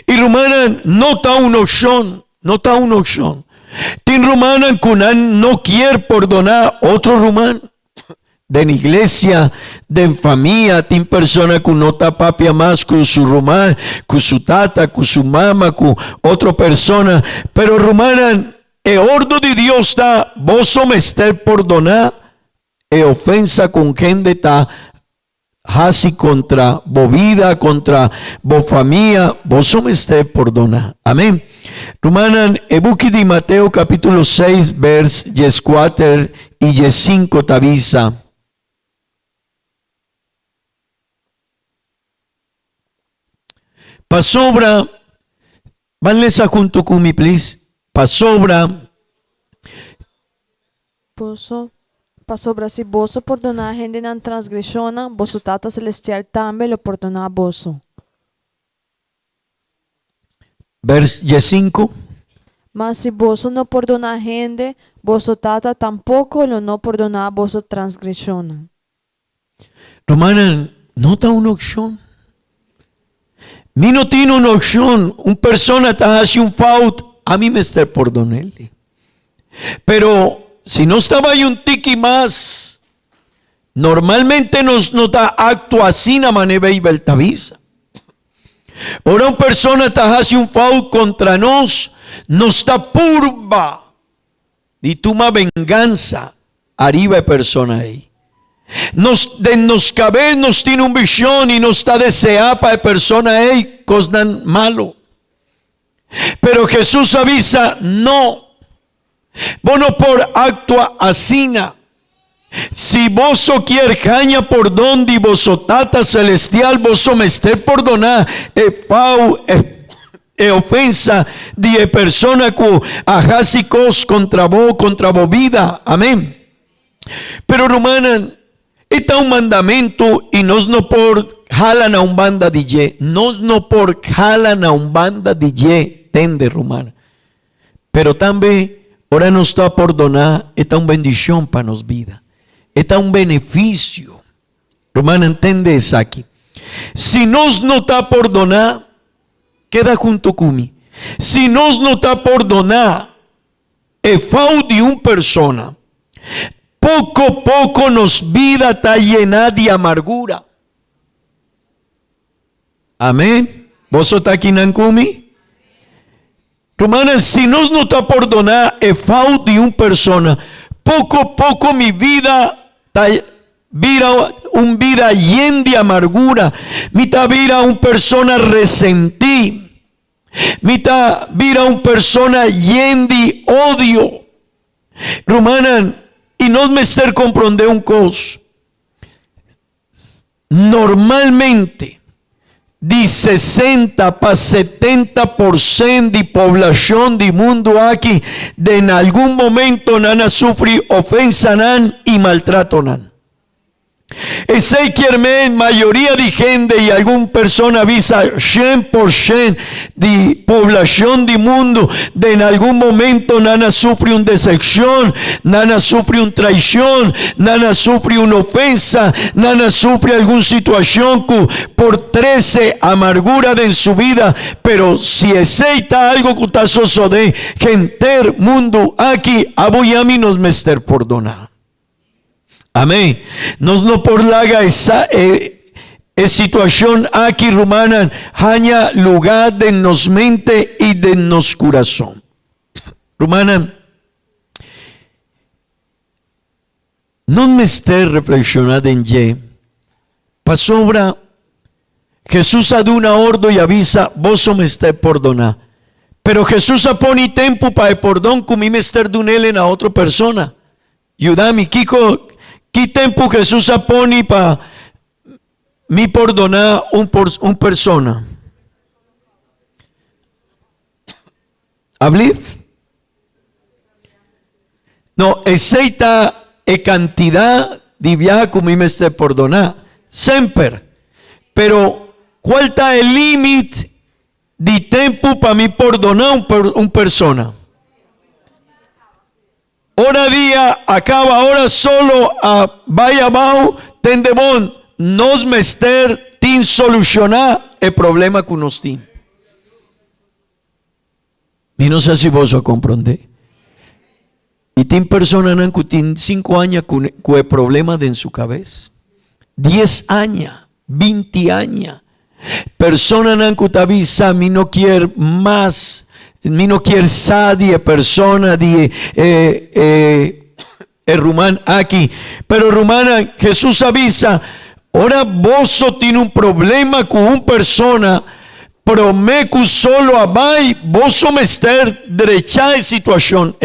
Y rumanan no está un opción, no está una opción. Tin rumanan kunan no quiere perdonar otro rumán. De la iglesia, de familia, tin persona que no está papia más con su rumán, con su tata, con su mamá, con otra persona. Pero rumanan, el orden de Dios está, vos somester perdonar, e ofensa con gente está así contra vos vida, contra vos familia, vos somester perdonar. Amén. Rumanan, el buque de Mateo capítulo 6, vers 4 y 5 tabisa. Pasobra, vanles a junto con mi please. Pasobra si boso perdonar gente na transgressiona, boso tata celestial tambe lo perdonar boso. Vers 5. Mas si boso no perdonar gente, boso tata tampoco lo no perdonar boso transgressiona. Romana, nota una opción. Mi no tiene una opción. Un persona está hace un fault, a mí me está perdonarle. Pero si no estaba ahí un tiki más, normalmente nos da acto así na manera y beltavisa. Ahora una persona está hace un fault contra nos, non sta purba di tuma venganza arriva e persona ei. De nos cabez nos tiene un visión y nos está deseada para persona ei cosas malo. Pero Jesús avisa, no. Vos no por actua asina. Si vos quier caña por donde vos tata celestial, vos me esté perdonar e ofensa de persona que ajásicos contra vos vida. Amén. Pero romana, está un mandamento y nos no por jalan a un banda de ye, nos no por jalan a un banda de ye, tende romana. Pero también ahora nos está por donar, está una bendición para nos vida, está un beneficio. Romana, entiende eso aquí. Si nos no está por donar, queda junto conmigo. Si nos no está por donar, e fau de una persona, poco a poco nos vida está llena de amargura. Amén. ¿Vos está aquí nancumi? Romana, si nos no está por donar el fau de una persona, poco a poco mi vida está un vida llena de amargura. Mi está vida una persona resentí. Mi está vida una persona llena de odio. Romana, y no me estar comprender un cosa. Normalmente, de 60 para 70% de población del mundo aquí, de en algún momento nana sufre ofensa nan y maltrato nan. Ese quiere mayoría de gente y alguna persona avisa 100% de población del mundo de en algún momento nana sufre una decepción, nana sufre una traición, nana sufre una ofensa, nana sufre alguna situación que por 13 amargura en su vida. Pero si ese está algo que está sucede, gente mundo aquí aboyami nos mester por donar. Amén. Nos no por laga esa situación aquí romana, haya lugar de nos mente y de nos corazón. Romana, no me esté reflexionando en ye. Pasobra, Jesús ha dado una orden y avisa, vos me esté perdonar. Pero Jesús pone tiempo para el perdón que me esté dando a otra persona. Ayúdame, Kiko. ¿Qué tiempo Jesús pone para mi perdonar un persona? ¿Hablé? No, esa cantidad de viaje que me esté perdonar. Siempre. Pero, ¿cuál está el límite de tiempo para mi perdonar un persona? Hora día acaba, ahora solo vaya abajo, tendemón, nos mester tin solucionar el problema que nos tiene. Y no sé si vos lo comprendés. Y tin personas que tienen 5 años con el problema en su cabeza. 10 años, 20 años. Personas que te avisan, mi no quiere más. Mi no quiere sadie persona de rumán aquí. Pero rumana, Jesús avisa, ahora vos tiene un problema con una persona, pero me que solo abai, vos me estar derecha de situación,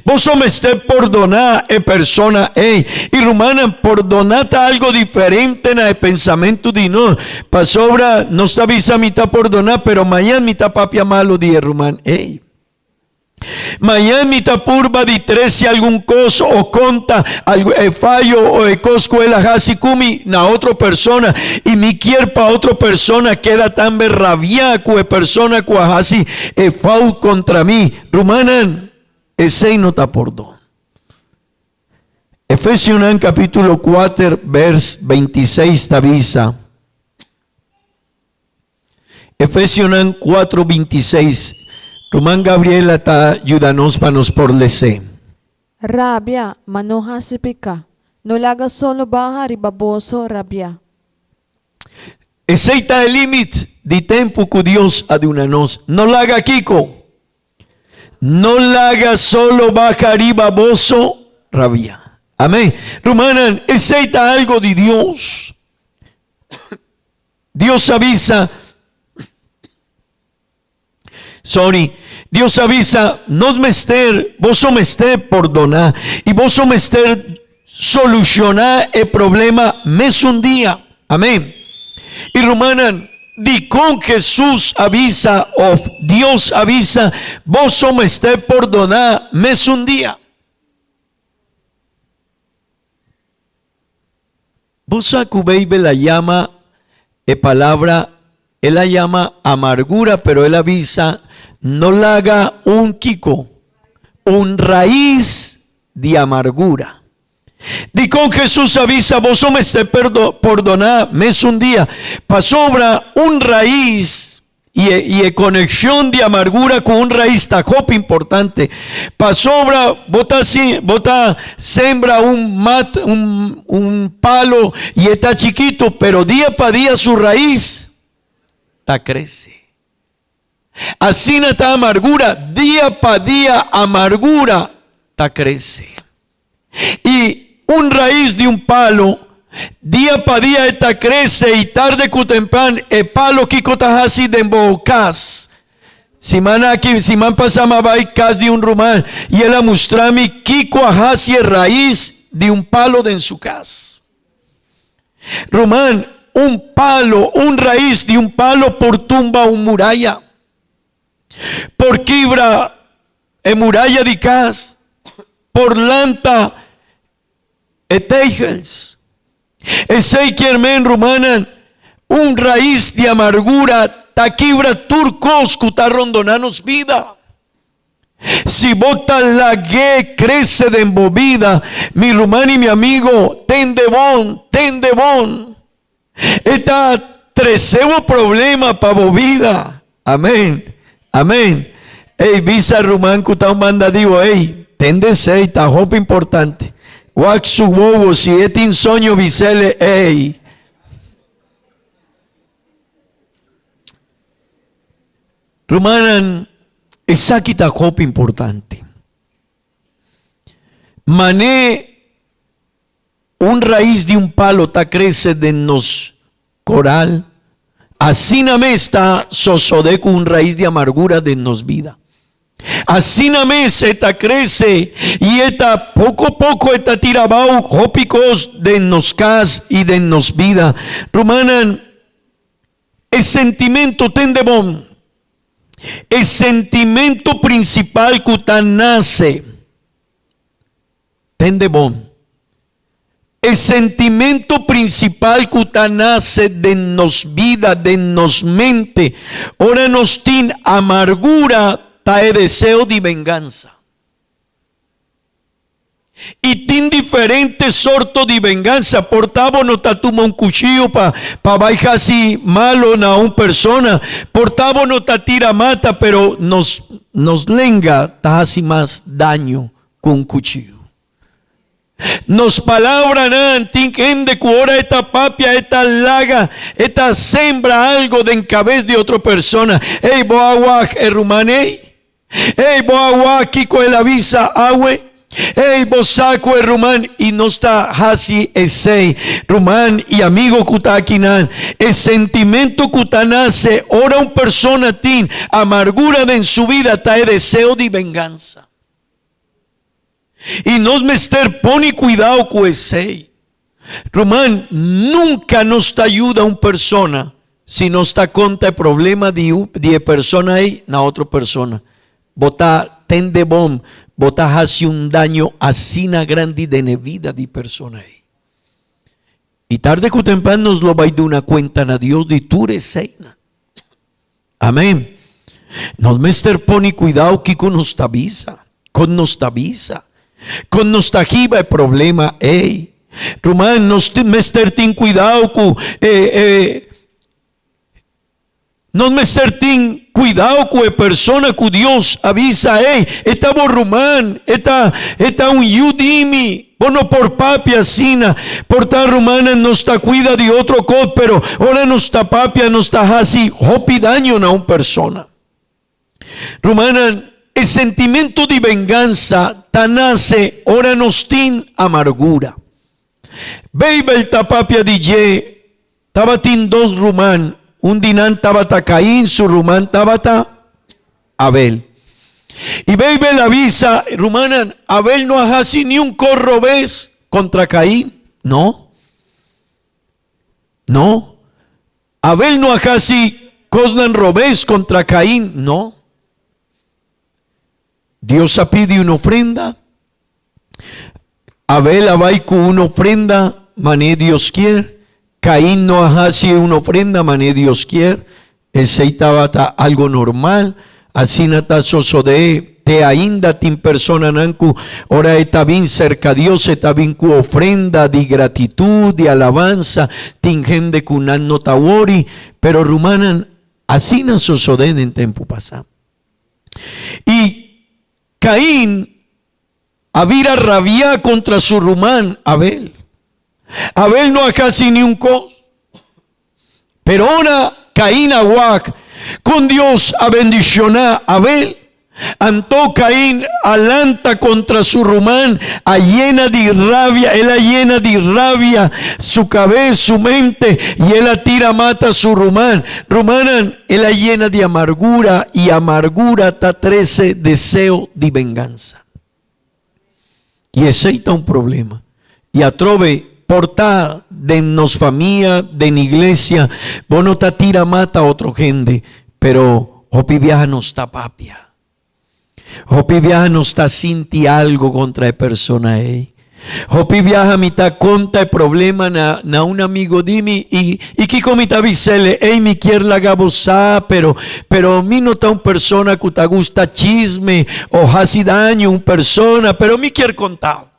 vos me estar perdonar persona, y rumana, perdonate algo diferente en el pensamiento de no, pasobra, no está avisa mitad perdonar, pero mañana mitad papia malo de rumán, mañana mitad purba de 13 algún cosa o conta algo fallo o cosco el hasikumi na otra persona y mi quiere para otra persona queda tan rabia que persona que hasi fau contra mí rumanan ese no está perdón. Efesios capítulo 4 vers 26 avisa. Efesios 4 26. Román Gabriela está ayudándonos para nos por lese. Rabia, manoha sipika. No laga solo baja ribaboso rabia. Ese está el límite de tiempo que Dios ha dado a nos. No laga Kiko. no la haga solo bajar y baboso rabia. Amén. Rumana, aceita algo de Dios. Dios avisa. Dios avisa, no mester, vos mester perdonar y vos mester solucionar el problema mes un día. Amén. Y Rumana, di con Jesús avisa o Dios avisa, vos mester perdonar mes un día. Vos baby la llama palabra, él la llama amargura, pero él avisa, no la haga un kiko, un raíz de amargura. Di con Jesús avisa, vos me esté perdonar, mes un día, pa sobra un raíz y conexión de amargura con un raíz tajopo importante. Pa sobra, bota sembra un palo y está chiquito, pero día para día su raíz ta crece. Así no está amargura, día para día amargura ta crece. Y un raíz de un palo, día para día esta crece y tarde que temprano el palo que cotajasi de embocas. Si man pasama va y cas de un rumán y él a mostrarme kiko ajasi raíz de un palo de en su casa. Román, un palo, un raíz de un palo por tumba un muralla. Por quibra en muralla de cas. Por lanta etejels. Ese quiermen Rumana, un raíz de amargura, taquibra turcos cuta rondonanos vida. Si bota la gue crece de embobida, mi Rumán y mi amigo, ten de bon. Esta treseo problema pa bobida. Amén. Ey, visa Rumán cuta un mandadivo, ey, ten de sei, ta hope importante. Wak su bobo, si es insonio visele, ey. Rumanan, esa quita copa importante. Mané, un raíz de un palo ta crece de nos coral. Así name está sosodeco un raíz de amargura de nos vida. Así name esta crece y esta poco a poco esta tirabau hópicos de nos cas y de nos vida. Romanan, el sentimiento tendebón, el sentimiento principal que nace tendebón. El sentimiento principal que nace de nos vida, de nos mente, ahora nos tiene amargura, tae deseo de venganza. Y tiene diferentes sortos de venganza. Portavo no tatuma un cuchillo pa baijar así malo na una persona. Portavo no tatira mata, pero nos lenga ta así más daño con un cuchillo. Nos palabran de que ahora esta papia, esta laga, esta sembra algo de en cabeza de otra persona. Ey, boagua, rumane. Ey, boagua, kiko el avisa, agüe. Ey, bosaco el rumán y no está hasi ese rumán y amigo kutakinan. El sentimiento kutanase, ahora un persona tin, amargura de en su vida, tae deseo de venganza. Y nos mester pone cuidado con ese. Román, nunca nos ayuda un persona si no está contra el problema de persona ahí na otra persona. Bota tende bom, bota hace un daño así na grande de vida de persona ahí. Y tarde que temprano nos lo va a dar una cuenta na Dios de tu reseina. Amén. Nos mester pone cuidado que con nos avisa. Con nostalgia el problema, ey. Román, nos mester tin cuidado con nos mester tin cuidado con persona que Dios avisa, ey. Esta borrumán, esta un yudimi, bueno por papi asina, por tal romana nos está cuida de otro cosa, pero ahora nos está papia, nos está así, hopi daño a una persona. Romana, el sentimento de venganza nace ora nostin amargura. Beibel tapapia DJ, tabatin dos ruman, un dinan tabata Caín, su ruman tabata Abel. Y Beibel avisa, rumanan, Abel no hajasi ni un corrobés contra Caín. No. No. Abel no hajasi cosnan robés contra Caín. No. Dios pide una ofrenda. Abel abaiku una ofrenda, mané Dios quiere. Caín no hajasi una ofrenda, mané Dios quiere. El seitabata algo normal. Así nata sosode te ainda tin persona nanku. Ora está bien cerca a Dios, está bien cu ofrenda de gratitud, de alabanza. Tin gente kunan no tawori. Pero rumanan así na sosode en tiempo pasado. Y Caín había rabia contra su rumán Abel. Abel no ha casi ni un cos. Pero ahora Caín aguac con Dios a bendicionar a Abel. Antó Caín alanta contra su rumán, a llena de rabia, él a llena de rabia su cabeza, su mente, y él a tira mata a su rumán. Rumanan, él a llena de amargura, y amargura ta 13 deseo de venganza. Y ese está un problema. Y atrove portar de nos familia, de la iglesia, vos no te tira mata a otro gente, pero hopi viaja no está papia. Hopi viaja no está sinti algo contra la persona ahí. Hopi viaja mitad conta el problema na un amigo dimi y que comita visele, mi quiere la gabosa, pero mi no está un persona que te gusta chisme o hasi daño un persona, pero mi quiere contar.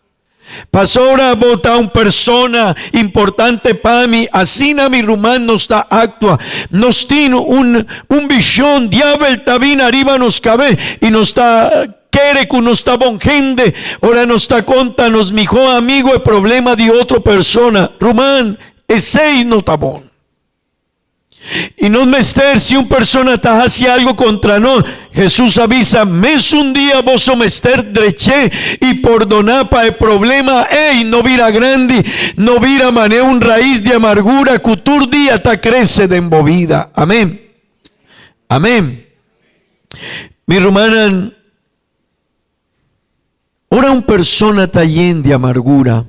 Pasó ahora vota un persona importante para mí, así na mi rumán no está actua, nos tiene un visión, diablo está bien arriba nos cabe y nos está quiere que nos está bon gente, ahora nos está conta, nos mijo amigo el problema de otra persona, rumán, ese no está bon. Y no mester si un persona está haciendo algo contra no. Jesús avisa, mes un día vos o mester dreche y perdonar para el problema, no vira grande, no vira mané un raíz de amargura, cutur día ta crece de embovida. Amén. Amén. Mi hermana, ahora un persona está llena de amargura.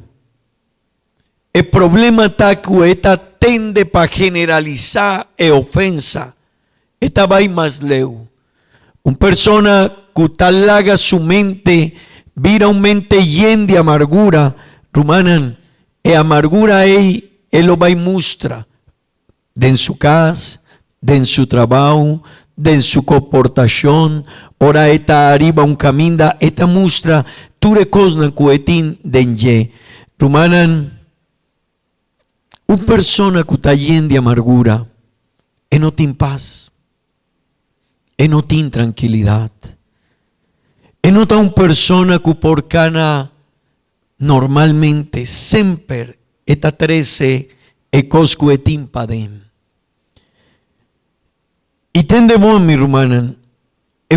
El problema está que esta tende para generalizar e ofensa. Esta va más leu. Una persona que tal haga su mente, vira un mente llena de amargura, rumanan, e amargura él lo va y muestra. De en su casa, de en su trabajo, de en su comportación, ora esta arriba un caminda, esta muestra, tu recosnan cuetín denye. Rumanan, una persona que está llena de amargura, no tiene paz, no tiene tranquilidad. No está una persona que por cana normalmente siempre está 13 cosco etin padem. Y tendemos mi hermana,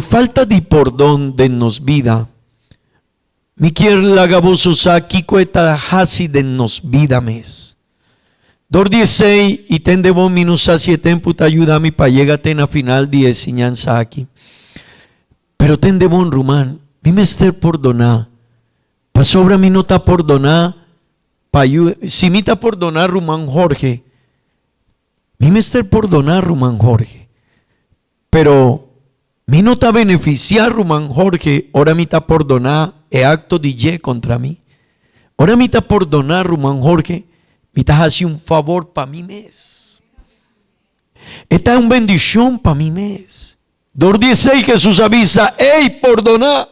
falta de perdón de nos vida. Mi quiere la gabosos aquí cuesta hasi de nos vida mes. 16 y tendemos minus a 7 te ayuda a mi para llegar a final de enseñanza aquí. Pero tendemos rumán, mi mester perdonar. Pa sobra mi no está perdonar, pa si mi está perdonar rumán Jorge. Mi mester perdonar rumán Jorge. Pero mi no está beneficiar rumán Jorge, ahora mi está perdonar el acto de ye contra mí. Ahora mi está perdonar rumán Jorge. Me estás haciendo un favor para mi mes. Esta es una bendición para mi mes. 2:16 Jesús avisa, perdona.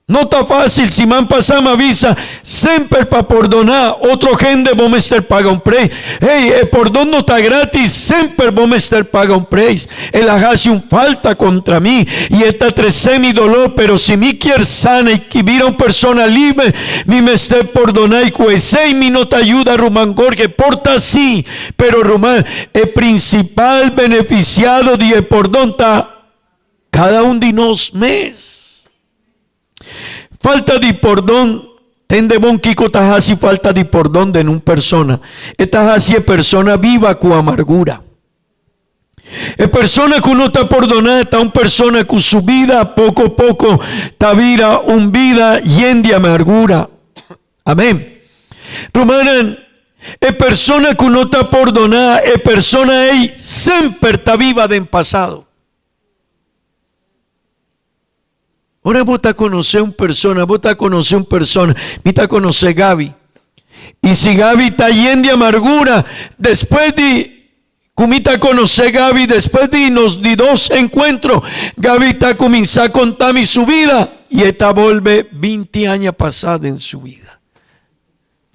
No está fácil, si man pasama avisa, siempre para perdonar. Otro gente vos mester paga un precio. El perdón no está gratis, siempre vos mester paga un precio. Él hace un falta contra mí y está 13 mi dolor, pero si mi quiere sana y que mira una persona libre, mi mester perdonar y cuesei mi no te ayuda Román Jorge, porta sí, pero Román, el principal beneficiado de el perdón está cada uno de nos mes. Falta de perdón. Tende bon kiko tahasi falta de perdón de un persona. Esta hasi es persona viva con amargura. Es persona que no está perdonada, está una persona que su vida poco a poco está vira un vida llena de amargura. Amén. Romanan, es persona que no está perdonada, es persona ahí siempre está viva del pasado. Ahora vos te conocés una persona, me te conoce Gaby. Y si Gaby está llena de amargura, después de, como te conoce Gaby, después de unos 2 encuentros, Gaby está comenzando a contarme su vida y esta vuelve 20 años pasados en su vida.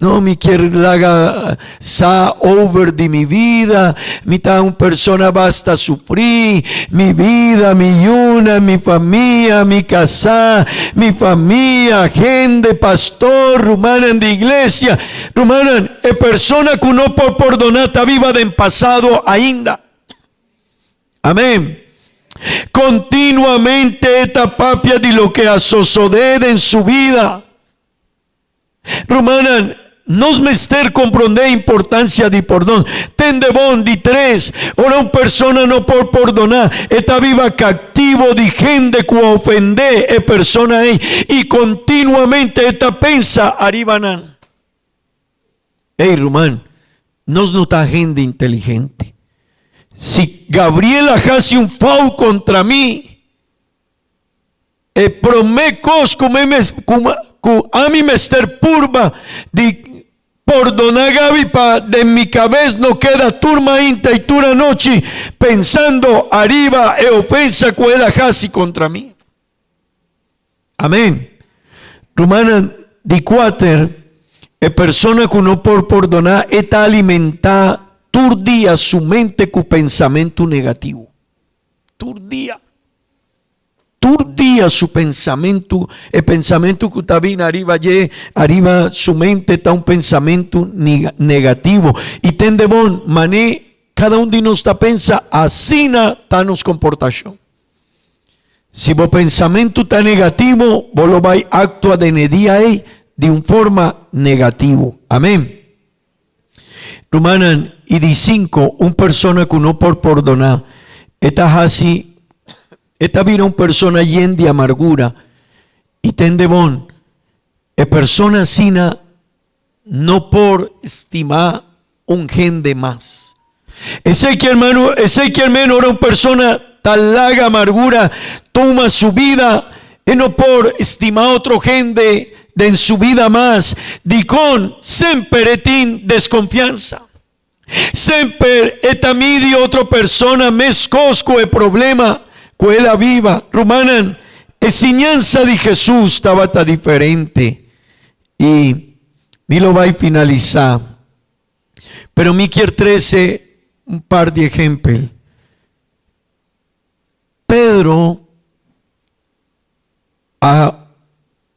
No me quiere laga sa over de mi vida, mi ta una persona basta sufrir, mi vida, mi yuna, mi familia, mi casa, mi familia, gente, pastor, rumanan de iglesia, rumanan, es persona que no por perdonar está viva del pasado ainda. Amén. Continuamente esta papia de lo que sucede en su vida. Rumanan, nos mester comprender a importância de perdão. Tem de bom de 3. Ora uma persona não por perdonar. Está viva cativo de gente que ofende a persona aí. E continuamente está pensa arribanan. Ei, Román, nós não está gente inteligente. Se Gabriela hace um foul contra mim, e promecos como a mim mester purba de perdonar Gaby para de mi cabeza no queda turma inta y tura noche pensando arriba e ofensa que ela hace contra mí. Amén. Romana de 4, e persona que no por perdonar está alimentada todo día su mente con pensamiento negativo. Todo día su pensamiento, el pensamiento que está bien arriba su mente está un pensamiento negativo. Y ten de bon mané, cada uno de nosotros pensa así está nos comportación. Si vos pensamiento está negativo, vos lo vais a actuar de día ahí de una forma negativo. Amén. Romanan y de 5, una persona que no por perdonar, está así. Esta vida una persona llena de amargura y ten de bon, es persona sina no por estimar un gen de más. Ese que hermano era una persona tan larga amargura, toma su vida y no por estimar otro gen de en su vida más, di con siempre tin desconfianza. Siempre esta medio otra persona mescosco el problema que ela viva. Romanan, enseñanza de Jesús estaba tan diferente. Y me lo va a finalizar. Pero me quiero traer un par de ejemplos. Pedro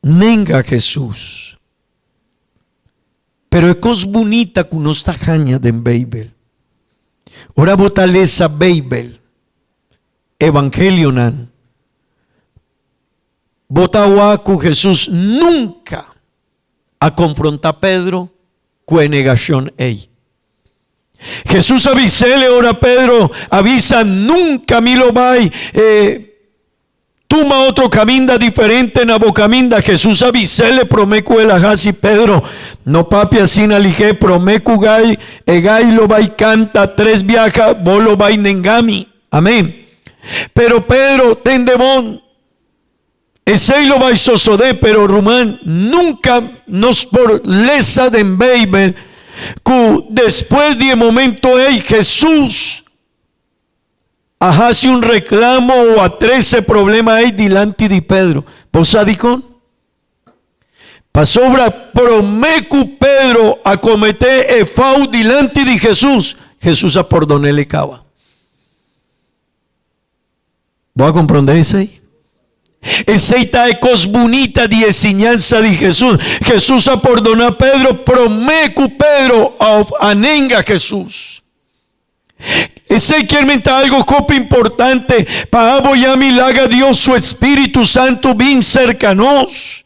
nega a Jesús. Pero es cosa bonita que no está jaña de Bible. Ahora botaleza Bible. Evangelio nan. Botahuacu Jesús nunca a confrontar a Pedro con negación. Jesús avisele ahora Pedro, avisa nunca me lo va toma otro camino diferente en abocaminda. Jesús avisele promeco el ajasi Pedro, no papi así nalige promeco gay, egay lo va y canta 3 viaja, bolo va y nengami. Amén. Pero Pedro, ten de bon, ese lo va a sosodé, pero Román nunca nos por lesa de Bible, que después de momento Jesús hace un reclamo o a 13 problemas ahí delante de Pedro. ¿Vos sadicón? Pasó promeco Pedro a cometer el fau delante de Jesús. Jesús a perdonarle cava. ¿Voy a comprender eso ahí? Esa es cosa bonita de enseñanza de Jesús. Jesús a perdonar a Pedro, promeco Pedro a nenga Jesús. Ese quiere mentar algo copa importante. Para aboyami laga Dios su Espíritu Santo bien cercanos.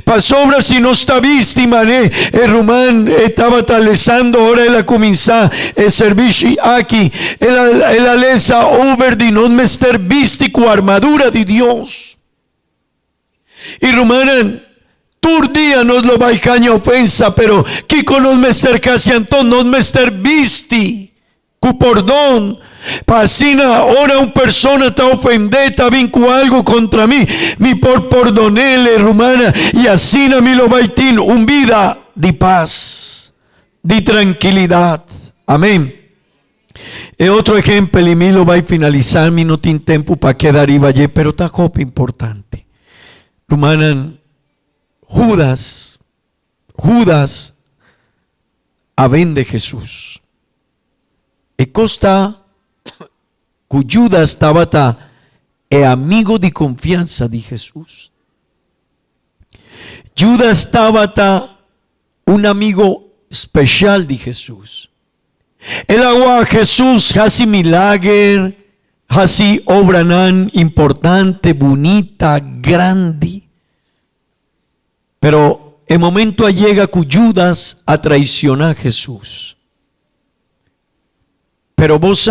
Pa sobra si no está visti mané. El román estaba talezando. Ahora él ha comenzado el servicio aquí. Él aleza over di non mester visti cu armadura de Dios. Y romanan. Día nos lo va a caña ofensa, pero Kiko nos mester casi antón, nos mester visti, cupordón, pasina, ahora una persona está ofendida, vincu algo contra mí, mi por perdonele, romana, y así mi lo baitín, un vida de paz, de tranquilidad, amén. E otro ejemplo, y mi lo va a finalizar, mi no tiene tiempo para quedar y vaya, pero está copa importante, romana. Judas a vende Jesús. E costa que Judas estaba amigo de confianza de Jesús. Judas estaba un amigo especial de Jesús. El agua a Jesús hace milagro, hace obra importante, bonita, grande. Pero el momento llega que Judas a traicionar a Jesús. Pero vos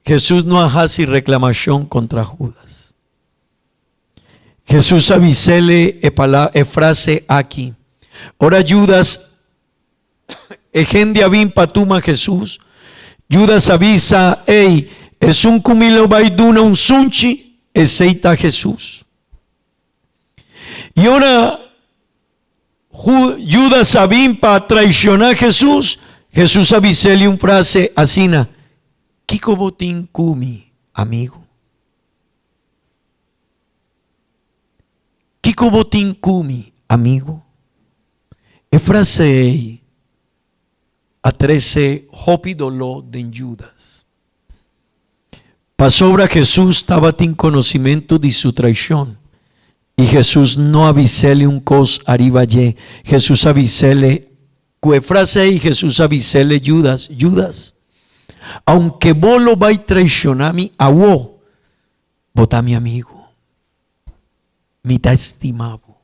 Jesús no hace reclamación contra Judas. Jesús avisele e frase aquí. Ahora Judas, ejende avin patuma Jesús. Judas avisa, hey, es un cumilo baiduna un sunchi, aceita Jesús. Y ahora Judas avin para traicionar a Jesús. Jesús avisele un frase asina. Kiko botín kumi, amigo. Kiko botín kumi, amigo. E frase a 13 hopi dolor de Judas. Pasobra Jesús estaba sin conocimiento de su traición. Y Jesús no avisele un cos arriba ye. Jesús avisele, que frase y Jesús avisele Judas, aunque vos lo vais a traicionar mi vos vota mi amigo, mi ta estimado.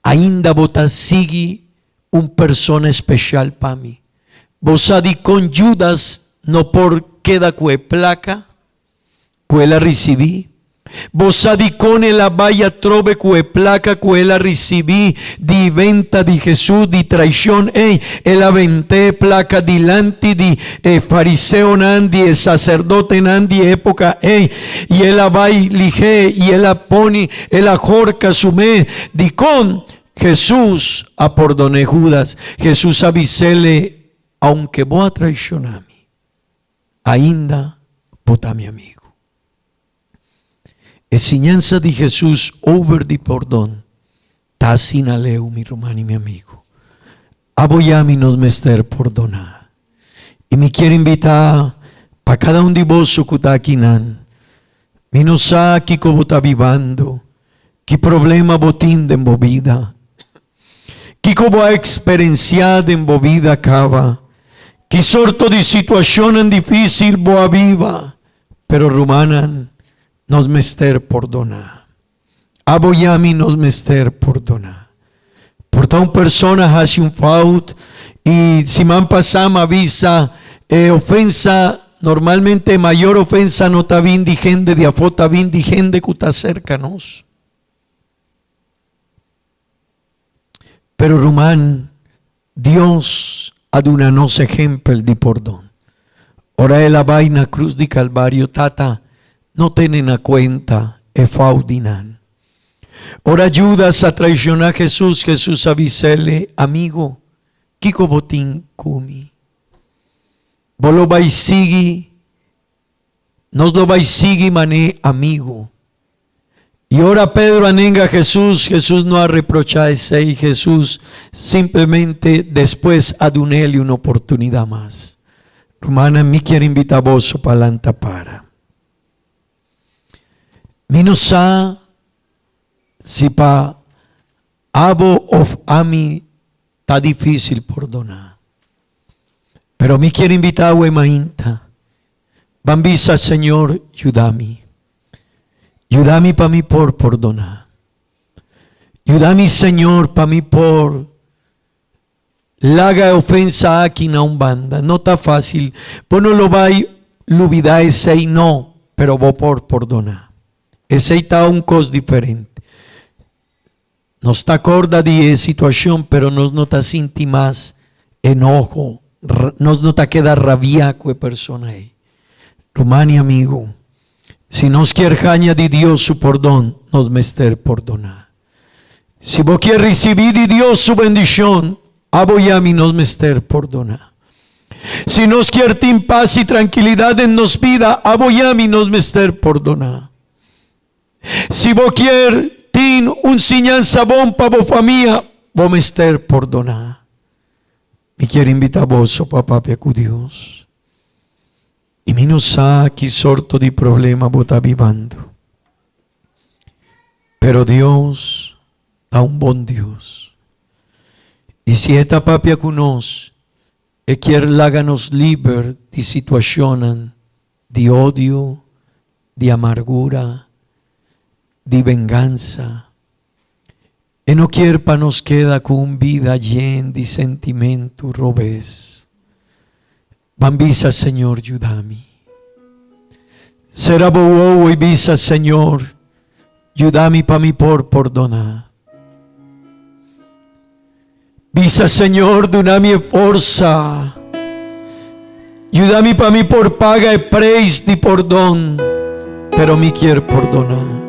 Ainda vota sigue un persona especial para mí. Vos adi con Judas no por queda que placa, que la recibí. Vos adicone la vaya trove que placa que la recibí di venta di Jesús di traición el aventé placa dilante di fariseo nandi e sacerdote nandi época y el vai lige y el pone el jorca sume di con Jesús a perdone Judas. Jesús avisele, aunque vos a traicionarme, ainda vota mi amigo. Enseñanza de Jesús over de perdón. Ta sinaleu mi romano y mi amigo. Aboyami nos mester perdonar. Y me quiero invitar para cada uno de vos que está aquí. Mi no sabe que como está vivando. ¿Qué problema botín en vida? ¿Qué como ha experienciado en vida acaba? ¿Qué sorto de situación difícil boa viva? Pero romanan. Nos mester perdonar. Aboyami nos mester perdonar. Por tal persona hace un fault y si man pasama avisa ofensa, normalmente mayor ofensa no está bien digende de afota bien digende que está cercanos. Pero Rumán, Dios adunanos ejemplo de perdón. Ora la vaina cruz de Calvario tata. No tienen a cuenta efaudinan. Ora Judas a traicionar a Jesús. Jesús avisele, amigo, Kiko botín kumi. Vos lo vais sigui, nos lo vais sigui mané amigo. Y ahora Pedro anenga a Jesús. Jesús no ha reprochado ese y Jesús simplemente después adunele una oportunidad más. Hermana, me quiere invitar a vos para lanta para. Mi no sa si pa abo of ami está difícil perdonar. Pero mi quiero invitar a Mainta. Bambisa, Señor, ayúdame. Ayúdame para mí por perdonar. Ayúdame, Señor, para mí por laga ofensa aquí na Umbanda. No está fácil. Vos no lo vais a olvidar ese y no, pero vos por perdonar. Ese está un cos diferente. No está acorda de situación, pero nos nota sinti más enojo. Nos nota queda rabia con persona ahí. Romani amigo, si nos quiere jaña de Dios su perdón, nos mester perdonar. Si vos quieres recibir de Dios su bendición, aboyami nos mester perdonar. Si nos quiere en paz y tranquilidad en nos vida, aboyami nos mester perdonar. Si vos quieres tin un enseñanza bon para vos familia, vos mester perdonar. Me quiero invitar a vos, papá, con Dios. Y mi no sa qué sorto de problema vos está vivando. Pero Dios a un buen Dios. Y si esta papia con nos, quiere láganos liber de situaciones de odio, de amargura, de venganza. Y no quiere para nos queda con vida llena de sentimiento robes. Bambisa, Señor, ayúdame. Será bobo y visa, Señor, ayúdame para mí por perdonar. Visa, Señor, donami fuerza. Ayúdame para mí por paga y preis de perdón, pero me quiero perdonar.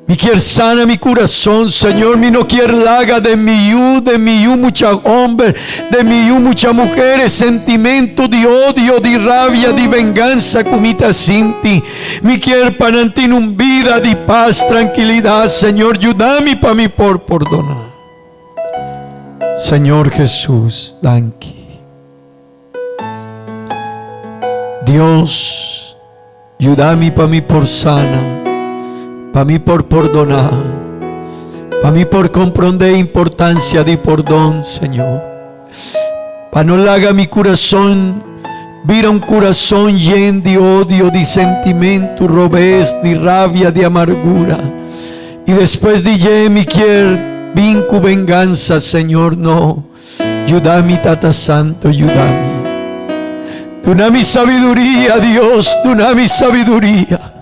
Me quiere sana mi corazón, Señor. Me no quiere laga de mi mucha hombre, de mi muchas mujeres, sentimiento de odio, de rabia, de venganza, comita sinti. Me quiere para ti un vida de paz, tranquilidad, Señor. Ayúdame para mí por perdonar. Señor Jesús, danke. Dios, ayúdame para mí por sana. Para mí por perdonar, para mí por comprender la importancia de perdón, Señor. Para no haga mi corazón, vira un corazón lleno de odio, de sentimiento, robes, de rabia, de amargura. Y después de mi quiere vincu venganza, Señor, no. Ayúdame, Tata Santo, ayúdame. Duna sabiduría, Dios, duna sabiduría.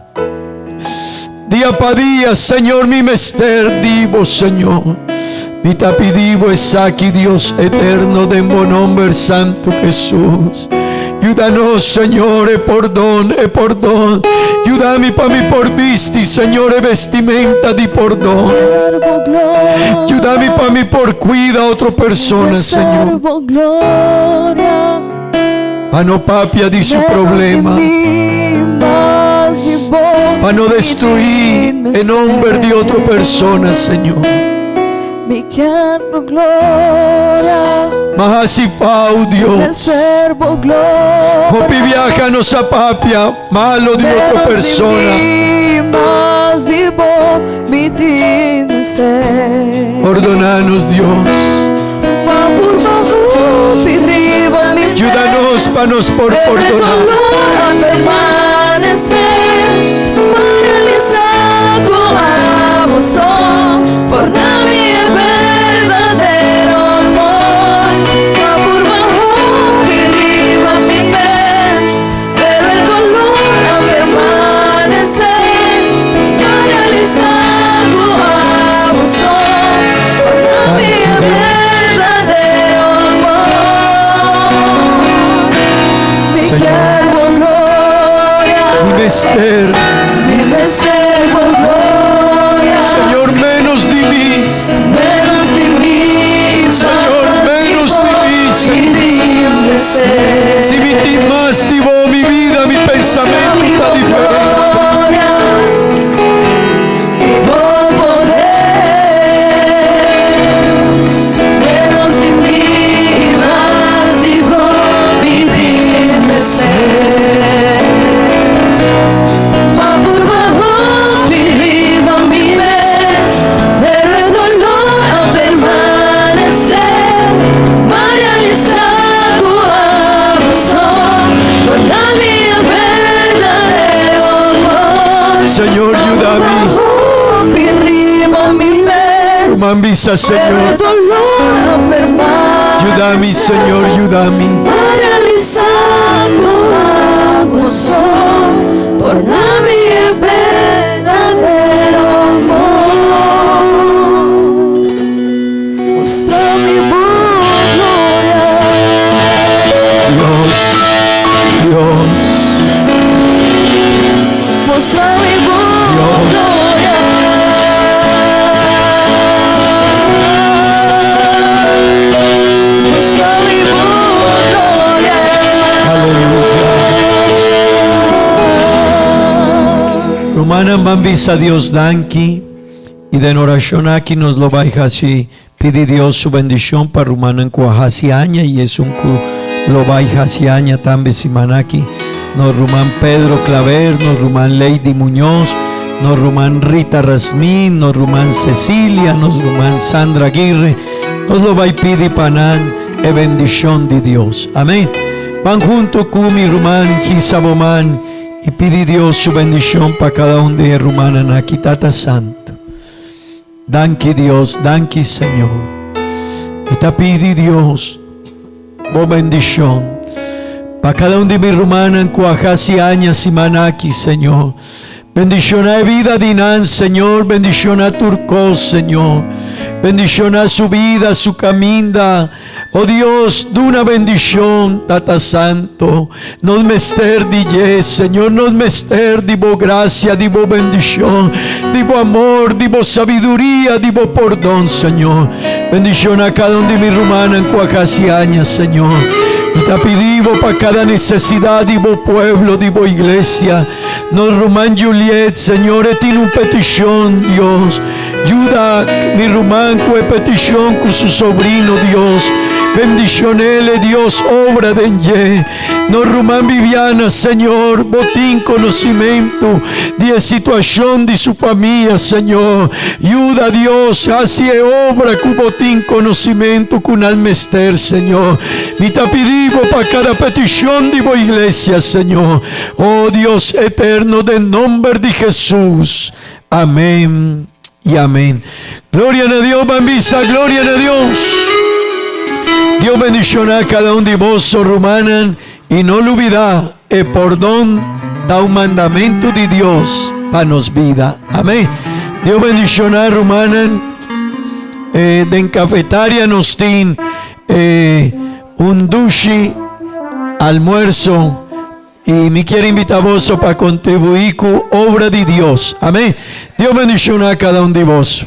Día para día, Señor, mi mester divo, Señor. Mi tapidivo es aquí, Dios eterno, de buen nombre santo Jesús. Ayúdanos, Señor, perdón, perdón. Ayúdame para mí por visti, Señor, vestimenta de perdón. Ayúdame para mí por cuida a otra persona, Señor. Para no papia de su problema. Para no destruir el nombre de otra persona, Señor. Mas así fau Dios. Hopi viajanos a papia malo de otra persona. Ordonanos, Dios. Ayúdanos para nos por perdonar. Por nadie verdadero amor, va por bajo y arriba mi vez, pero el dolor a permanecer, paralizado a vos, por nadie verdadero amor. Mi quiero gloria, Mi mester, por gloria. Señor, menos de mí. Señor, menos de mí, Señor. Si mi ti más divo, mi vida, mi pensamiento está diferente. Menos de mí, más divo, mi ti ser. Va por bajo, mi arriba, mi vez, pero el dolor a permanecer, paralizado mambisa, Señor. Ayúdame, Señor, ayúdame. Por nadie verdadero amor. Muestra mi gloria. Dios, Dios, Muestra mi gloria. Muestra mi gloria. aleluya. Rumana mambisa Dios danki y de oración aquí nos lo baja así. Pide Dios su bendición para Rumana en Cuajasiaña y es un lo baja Hasiaña también simanaki. Nos Rumán Pedro Claver, nos Rumán Lady Muñoz, nos Rumán Rita Rasmín, nos Rumán Cecilia, nos Rumán Sandra Aguirre, nos lo va y pide Panán, e bendición de Dios. Amén. Van junto con mi Rumán Gisabomán y pide Dios su bendición para cada uno de Rumán Anaquitata Santo. Danki Dios, danki Señor. Y te pide Dios, oh bendición. Para cada uno de mi Rumana en Cuajasiaña, Simanaki, Señor. Bendición a vida Dinan, Señor. Bendición a Turcos, Señor. Bendición a su vida, su caminda. Oh Dios, de una bendición, Tata Santo. Nos mester di yes, Señor. Nos mester divo gracia, divo bendición, divo amor, divo sabiduría, divo perdón, Señor. Bendición a cada uno de mi Rumana en Cuajasiaña, Señor. Y te pedimos para cada necesidad, divo pueblo, divo iglesia. Nos Román Juliet, Señor, tiene una petición, Dios. Ayuda mi Román con petición con su sobrino, Dios. Bendición él, Dios, obra de enye. Nos Román Viviana, Señor, botín conocimiento de situación de su familia, Señor. Ayuda, Dios, hacia obra con botín conocimiento con almester, Señor. Y te pedimos para cada petición de la iglesia, Señor. Oh Dios eterno, del nombre de Jesús. Amén y amén. Gloria a Dios, bambisa, gloria a Dios. Dios bendicionará a cada uno de vos, Rumanan, y no lo olvida, el perdón da un mandamiento de Dios para nos vida. Amén. Dios bendicionará, Rumanan, de encafetaria nos tiene un dushi almuerzo y me quiere invitar a vos para contribuir con obra de Dios. Amén. Dios bendicionará a cada uno de vos.